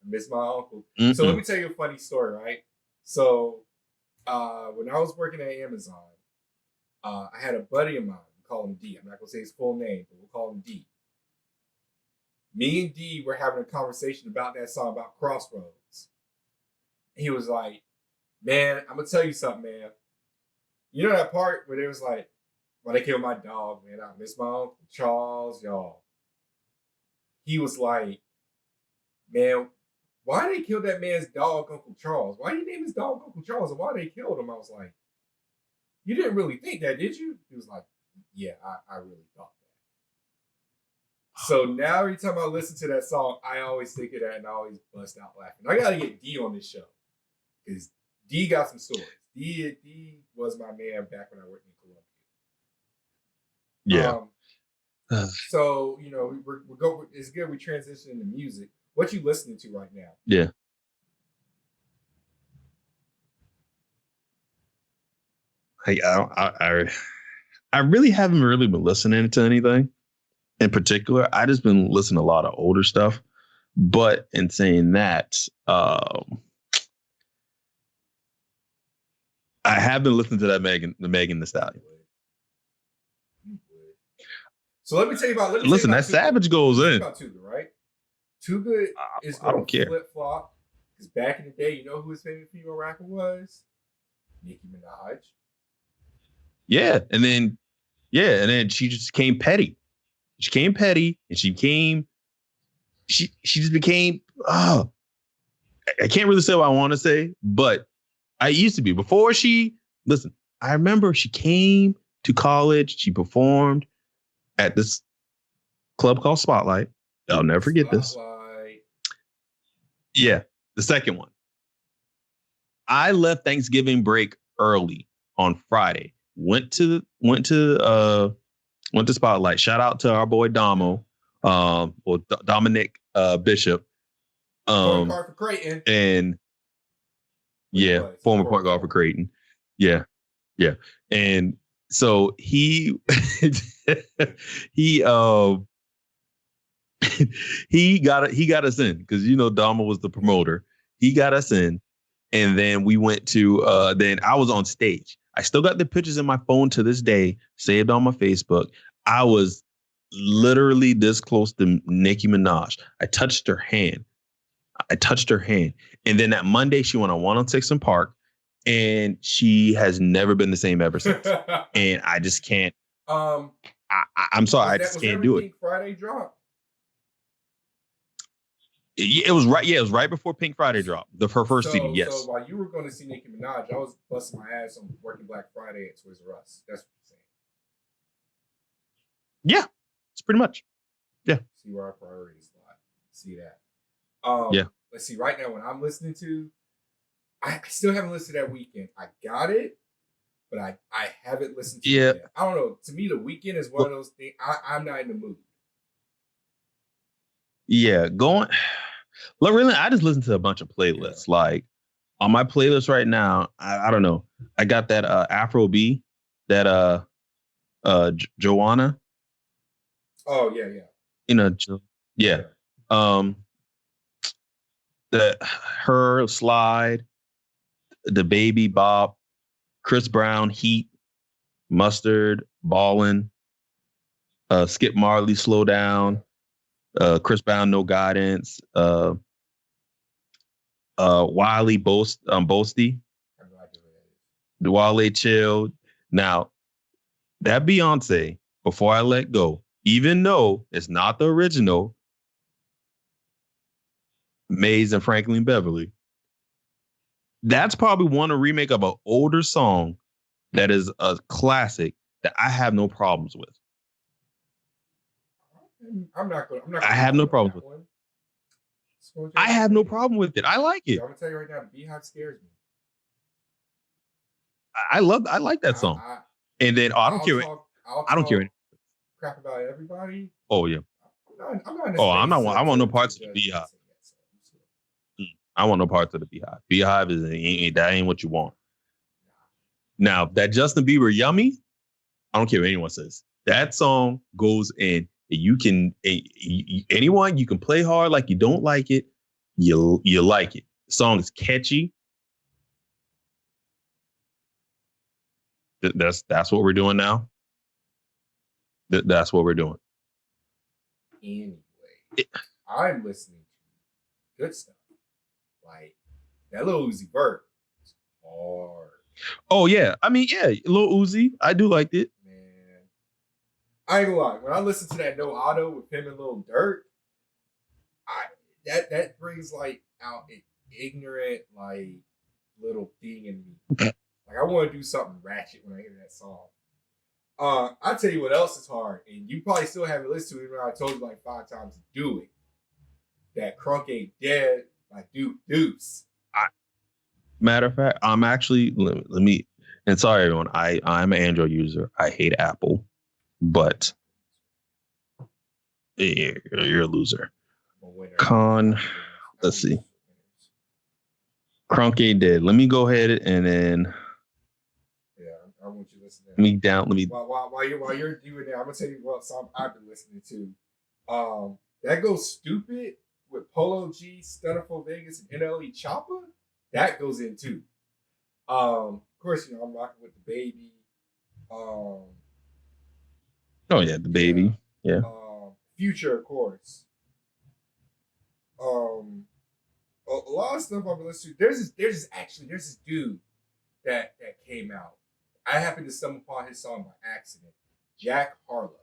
miss my uncle. Mm-mm. So let me tell you a funny story, right? So when I was working at Amazon, I had a buddy of mine. We call him D. I'm not going to say his full name, but we'll call him D. Me and D were having a conversation about that song, about Crossroads. He was like, man, I'm going to tell you something, man. You know that part where they was like, well, they killed my dog, man. I miss my Uncle Charles, y'all. He was like, man, why they killed that man's dog, Uncle Charles? Why did you name his dog Uncle Charles? And why they killed him? I was like, you didn't really think that, did you? He was like, yeah, I really thought that. So now every time I listen to that song, I always think of that and I always bust out laughing. I got to get D on this show because D got some stories. D was my man back when I worked in Columbia. Yeah. So, you know, we're go. It's good we transition into music. What you listening to right now? Yeah. I really haven't really been listening to anything in particular. I just been listening to a lot of older stuff. But in saying that, I have been listening to that Megan Thee Stallion. So let me tell you about. Listen, that Savage goes in. About Too Good, right? Too Good is going to flip flop because back in the day, you know who his favorite female rapper was? Nicki Minaj. Yeah, and then she just became petty. She became petty, and she just became. I can't really say what I want to say, but I used to be before she. Listen, I remember she came to college. She performed at this club called Spotlight. I'll never forget this. Yeah, the second one. I left Thanksgiving break early on Friday. Went to Spotlight. Shout out to our boy Damo, or Dominic Bishop. Former guard for Creighton. And former point guard for Creighton. Yeah. And so he he got us in because Dama was the promoter. He got us in, and then we went to then I was on stage. I still got the pictures in my phone to this day, saved on my Facebook. I was literally this close to Nicki Minaj. I touched her hand. And then that Monday, she went on 106 in Park, and she has never been the same ever since. And I just can't. I'm sorry, I just can't do it. Pink Friday drop? It was right. Yeah, it was right before Pink Friday dropped. Her first CD. Yes. So while you were going to see Nicki Minaj, I was busting my ass on working Black Friday at Toys R Us. That's what you're saying. Yeah, it's pretty much. Yeah. See where our priorities lie. See that. Yeah. Let's see. Right now, when I'm listening to, I still haven't listened to that Weekend. I got it, but I haven't listened to it yet. I don't know. To me, the Weekend is one of those things. I'm not in the mood. Yeah, Look, really, I just listen to a bunch of playlists. Yeah. Like on my playlist right now, I don't know. I got that Afro B, that Joanna. Oh yeah. You know, yeah. Her Slide, the Baby Bop, Chris Brown, Heat, Mustard, Ballin', Skip Marley, Slow Down. Chris Brown, No Guidance. Wiley Boasty. Wale Chill. Now, that Beyonce, Before I Let Go, even though it's not the original, Maze and Franklin Beverly, that's probably one remake of an older song that is a classic that I have no problems with. I'm not going. I have no problem with it. I have no problem with it. I like it. I'm gonna tell you right now, the Beehive scares me. I like that song. And then I don't care. I don't care. Crap about everybody. Oh yeah. I want no parts of the Beehive. I want no parts of the Beehive. Beehive that ain't what you want. Now that Justin Bieber Yummy, I don't care what anyone says. That song goes in. You can anyone you can play hard like you don't like it, you like it. The song is catchy. That's what we're doing now. That's what we're doing. Anyway, I'm listening to good stuff like that Lil Uzi Vert is hard. Oh yeah, I mean Lil Uzi, I do like it. I ain't gonna lie. When I listen to that No Auto with him and Lil Durk, that brings like out an ignorant like little thing in me. Like I want to do something ratchet when I hear that song. I'll tell you what else is hard, and you probably still haven't listened to it. When I told you like 5 times to do it. That Crunk Ain't Dead by Duke Deuce. Matter of fact, I'm actually let me. And sorry everyone, I'm an Android user. I hate Apple. But you're a loser. Let's see. Crunk Ain't Dead. Let me go ahead and then. Yeah, I want you to listen to that. While you're doing that, I'm gonna tell you what song I've been listening to. That goes stupid with Polo G, Stunnerful Vegas, and NLE Choppa. That goes in too. Of course, I'm rocking with the Baby. Oh yeah, the Baby. Yeah. Future, of course. A lot of stuff I've been listening to. There's this dude that came out. I happened to stumble upon his song by accident. Jack Harlow.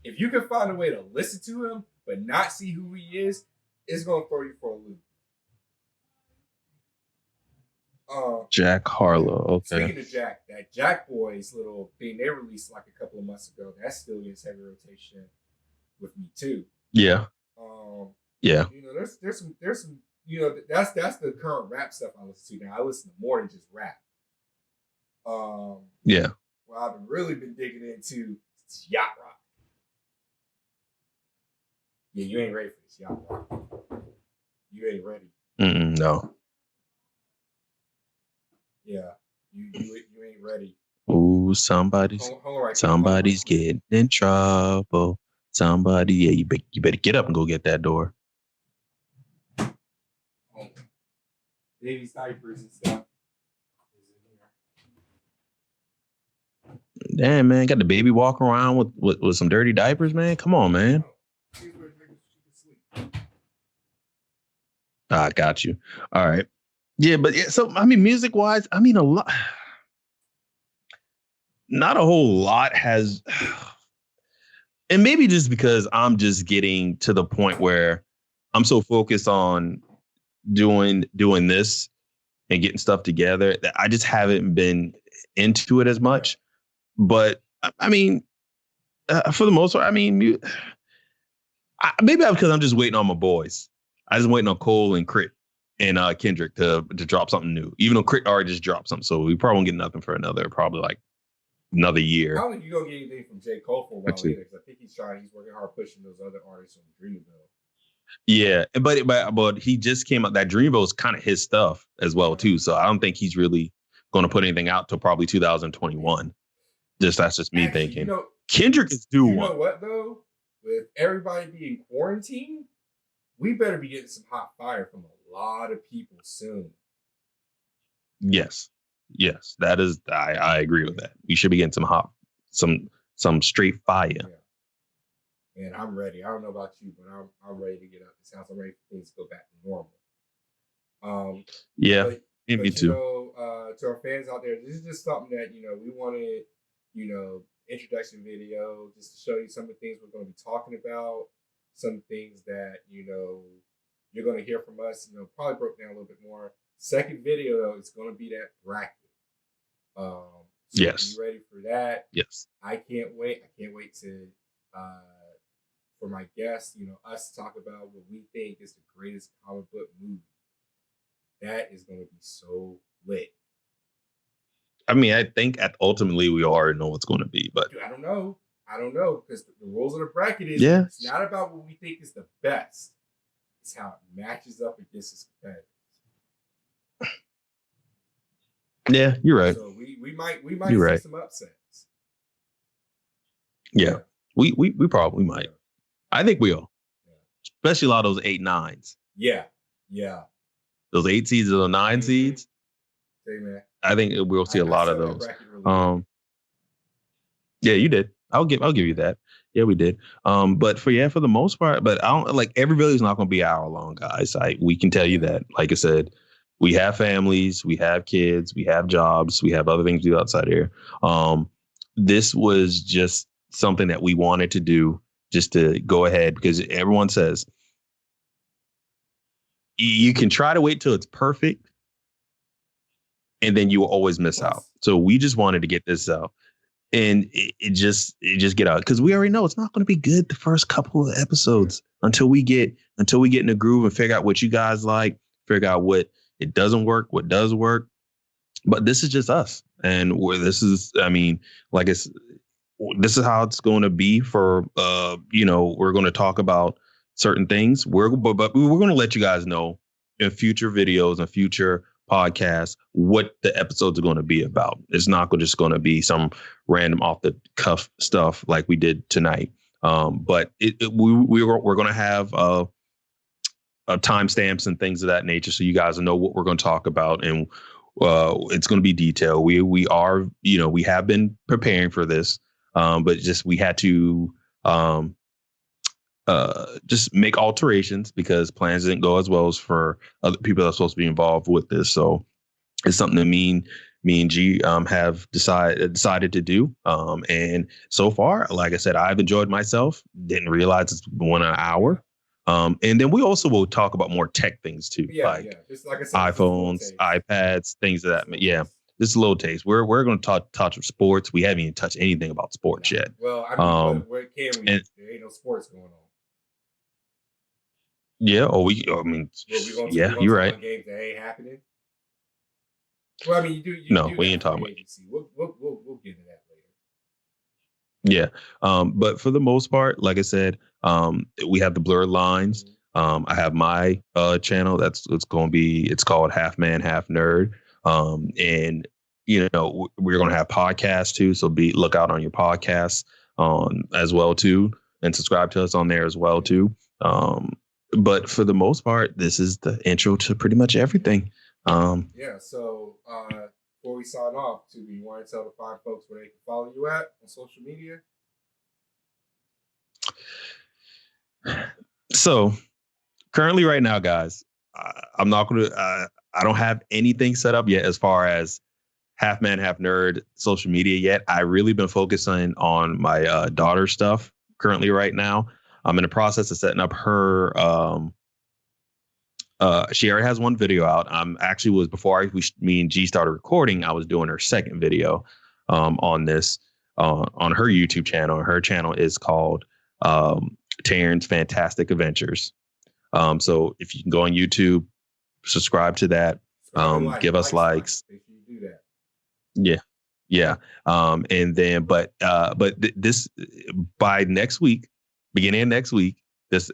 If you can find a way to listen to him but not see who he is, it's gonna throw you for a loop. Jack Harlow. Okay. Speaking of Jack, that Jack Boys little thing they released like a couple of months ago, that still gets heavy rotation with me too. Yeah. Yeah. There's some that's the current rap stuff I listen to now. I listen to more than just rap. Yeah. Well, I've really been digging into yacht rock. Yeah, you ain't ready for this yacht rock. You ain't ready. No. Yeah, you ain't ready. Ooh, somebody's getting in trouble. Somebody, you better get up and go get that door. This baby's diapers and stuff. Damn, man, got the baby walking around with some dirty diapers, man. Come on, man. I got you. All right. Yeah, but yeah, so I mean, music wise, I mean, a lot, not a whole lot has, and maybe just because I'm just getting to the point where I'm so focused on doing this and getting stuff together that I just haven't been into it as much. But I mean, for the most part, I mean, maybe because I'm just waiting on my boys. I just waiting on Cole and Crit and Kendrick to drop something new. Even though Crit already just dropped something, so we probably won't get nothing for probably like another year. I don't think you're gonna get anything from J. Cole for a while either, because I think he's working hard pushing those other artists on Dreamville. Yeah, but he just came out. That Dreamville is kind of his stuff as well too. So I don't think he's really going to put anything out till probably 2021. That's just me thinking. Kendrick is due one. You know what though? With everybody being quarantined, we better be getting some hot fire from a lot of people soon. Yes, that is. I agree with that. We should be getting some straight fire. Yeah. And I'm ready. I don't know about you, but I'm ready to get out this house. I'm ready for things to go back to normal. Yeah, me too. To our fans out there, this is just something that we wanted. Introduction video just to show you some of the things we're going to be talking about, some things that you're going to hear from us. Probably broke down a little bit more. Second video though, it's going to be that bracket. So yes. Be ready for that. Yes. I can't wait. I can't wait to for my guests, us to talk about what we think is the greatest comic book movie. That is going to be so lit. I mean, I think ultimately we already know what's going to be, but dude, I don't know because the rules of the bracket is it's not about what we think is the best. It's how it matches up against its competitors. Yeah, you're right. So we might see some upsets. Yeah. We probably might. Yeah. I think we will. Yeah. Especially a lot of those 8-9s. Yeah. Those 8 seeds or the 9 seeds. Hey, man. I think we'll see a lot of those. Yeah, you did. I'll give you that. Yeah, we did. But for the most part, but I don't like everybody's not going to be hour long, guys. We can tell you that. Like I said, we have families, we have kids, we have jobs, we have other things to do outside here. This was just something that we wanted to do, just to go ahead, because everyone says you can try to wait till it's perfect, and then you will always miss out. So we just wanted to get this out, and it just get out, because we already know it's not going to be good the first couple of episodes until we get in the groove and figure out what you guys like, figure out what it doesn't work, what does work. But this is just us, and this is how it's going to be for we're going to talk about certain things. But we're going to let you guys know in future videos and future podcasts what the episodes are going to be about. It's not just going to be some random off the cuff stuff like we did tonight. But we're going to have timestamps and things of that nature, so you guys know what we're going to talk about, and it's going to be detailed. We are, we have been preparing for this, but just we had to just make alterations because plans didn't go as well as for other people that are supposed to be involved with this. So it's something that me and G have decided to do. And so far, like I said, I've enjoyed myself. Didn't realize it's been an hour. And then we also will talk about more tech things too, Just like I said, iPhones, iPads, things of that. Yeah, just a little taste. We're going to touch sports. We haven't even touched anything about sports yet. Well, I mean, where can we? There ain't no sports going on. Yeah. You're right. Games that ain't happening. Well, I mean, you do. No, we ain't talking about. We'll get to that later. Yeah. But for the most part, like I said, we have the Blerd Lines. I have my channel. It's called Half Man, Half Nerd. And we're going to have podcasts too. So look out on your podcasts as well too, and subscribe to us on there as well too. But for the most part, this is the intro to pretty much everything. Yeah. So before we sign off, you want to tell the fine folks where they can follow you at on social media? So currently, right now, guys, I'm not going to. I don't have anything set up yet as far as half man, half nerd social media yet. I really been focusing on my daughter stuff currently right now. I'm in the process of setting up her. She already has one video out. Actually was before me and G started recording. I was doing her second video on this on her YouTube channel. Her channel is called Taryn's Fantastic Adventures. So if you can go on YouTube, subscribe to that. Give us likes. Make sure you do that. Yeah. Yeah. And then, this by next week, beginning of next week, this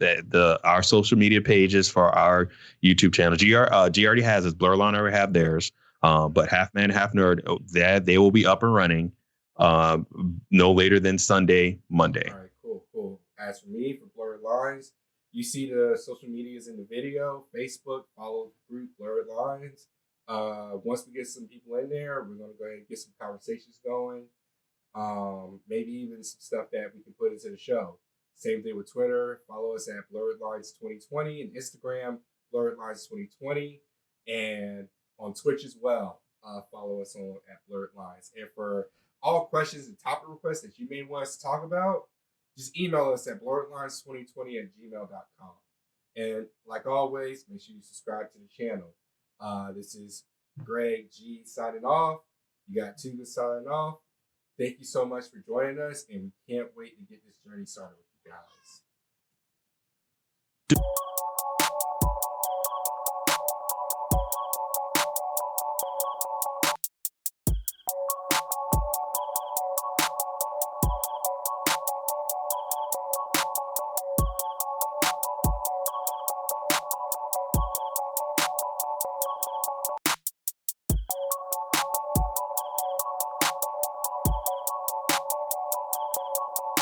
our social media pages for our YouTube channel. G already has his Blerd Line already have theirs. But Half Man, Half Nerd, that they will be up and running no later than Sunday, Monday. All right, cool. As for me, for Blerd Lines, you see the social medias in the video. Facebook, follow the group Blerd Lines. Once we get some people in there, we're gonna go ahead and get some conversations going. Maybe even some stuff that we can put into the show. Same thing with Twitter. Follow us at Blerd Lines 2020 and Instagram Blerd Lines 2020, and on Twitch as well. Follow us on at Blerd Lines. And for all questions and topic requests that you may want us to talk about, just email us at blerdlines2020@gmail.com. And like always, make sure you subscribe to the channel. This is Greg G signing off. You got Tuga signing off. Thank you so much for joining us, and we can't wait to get this journey started with you guys.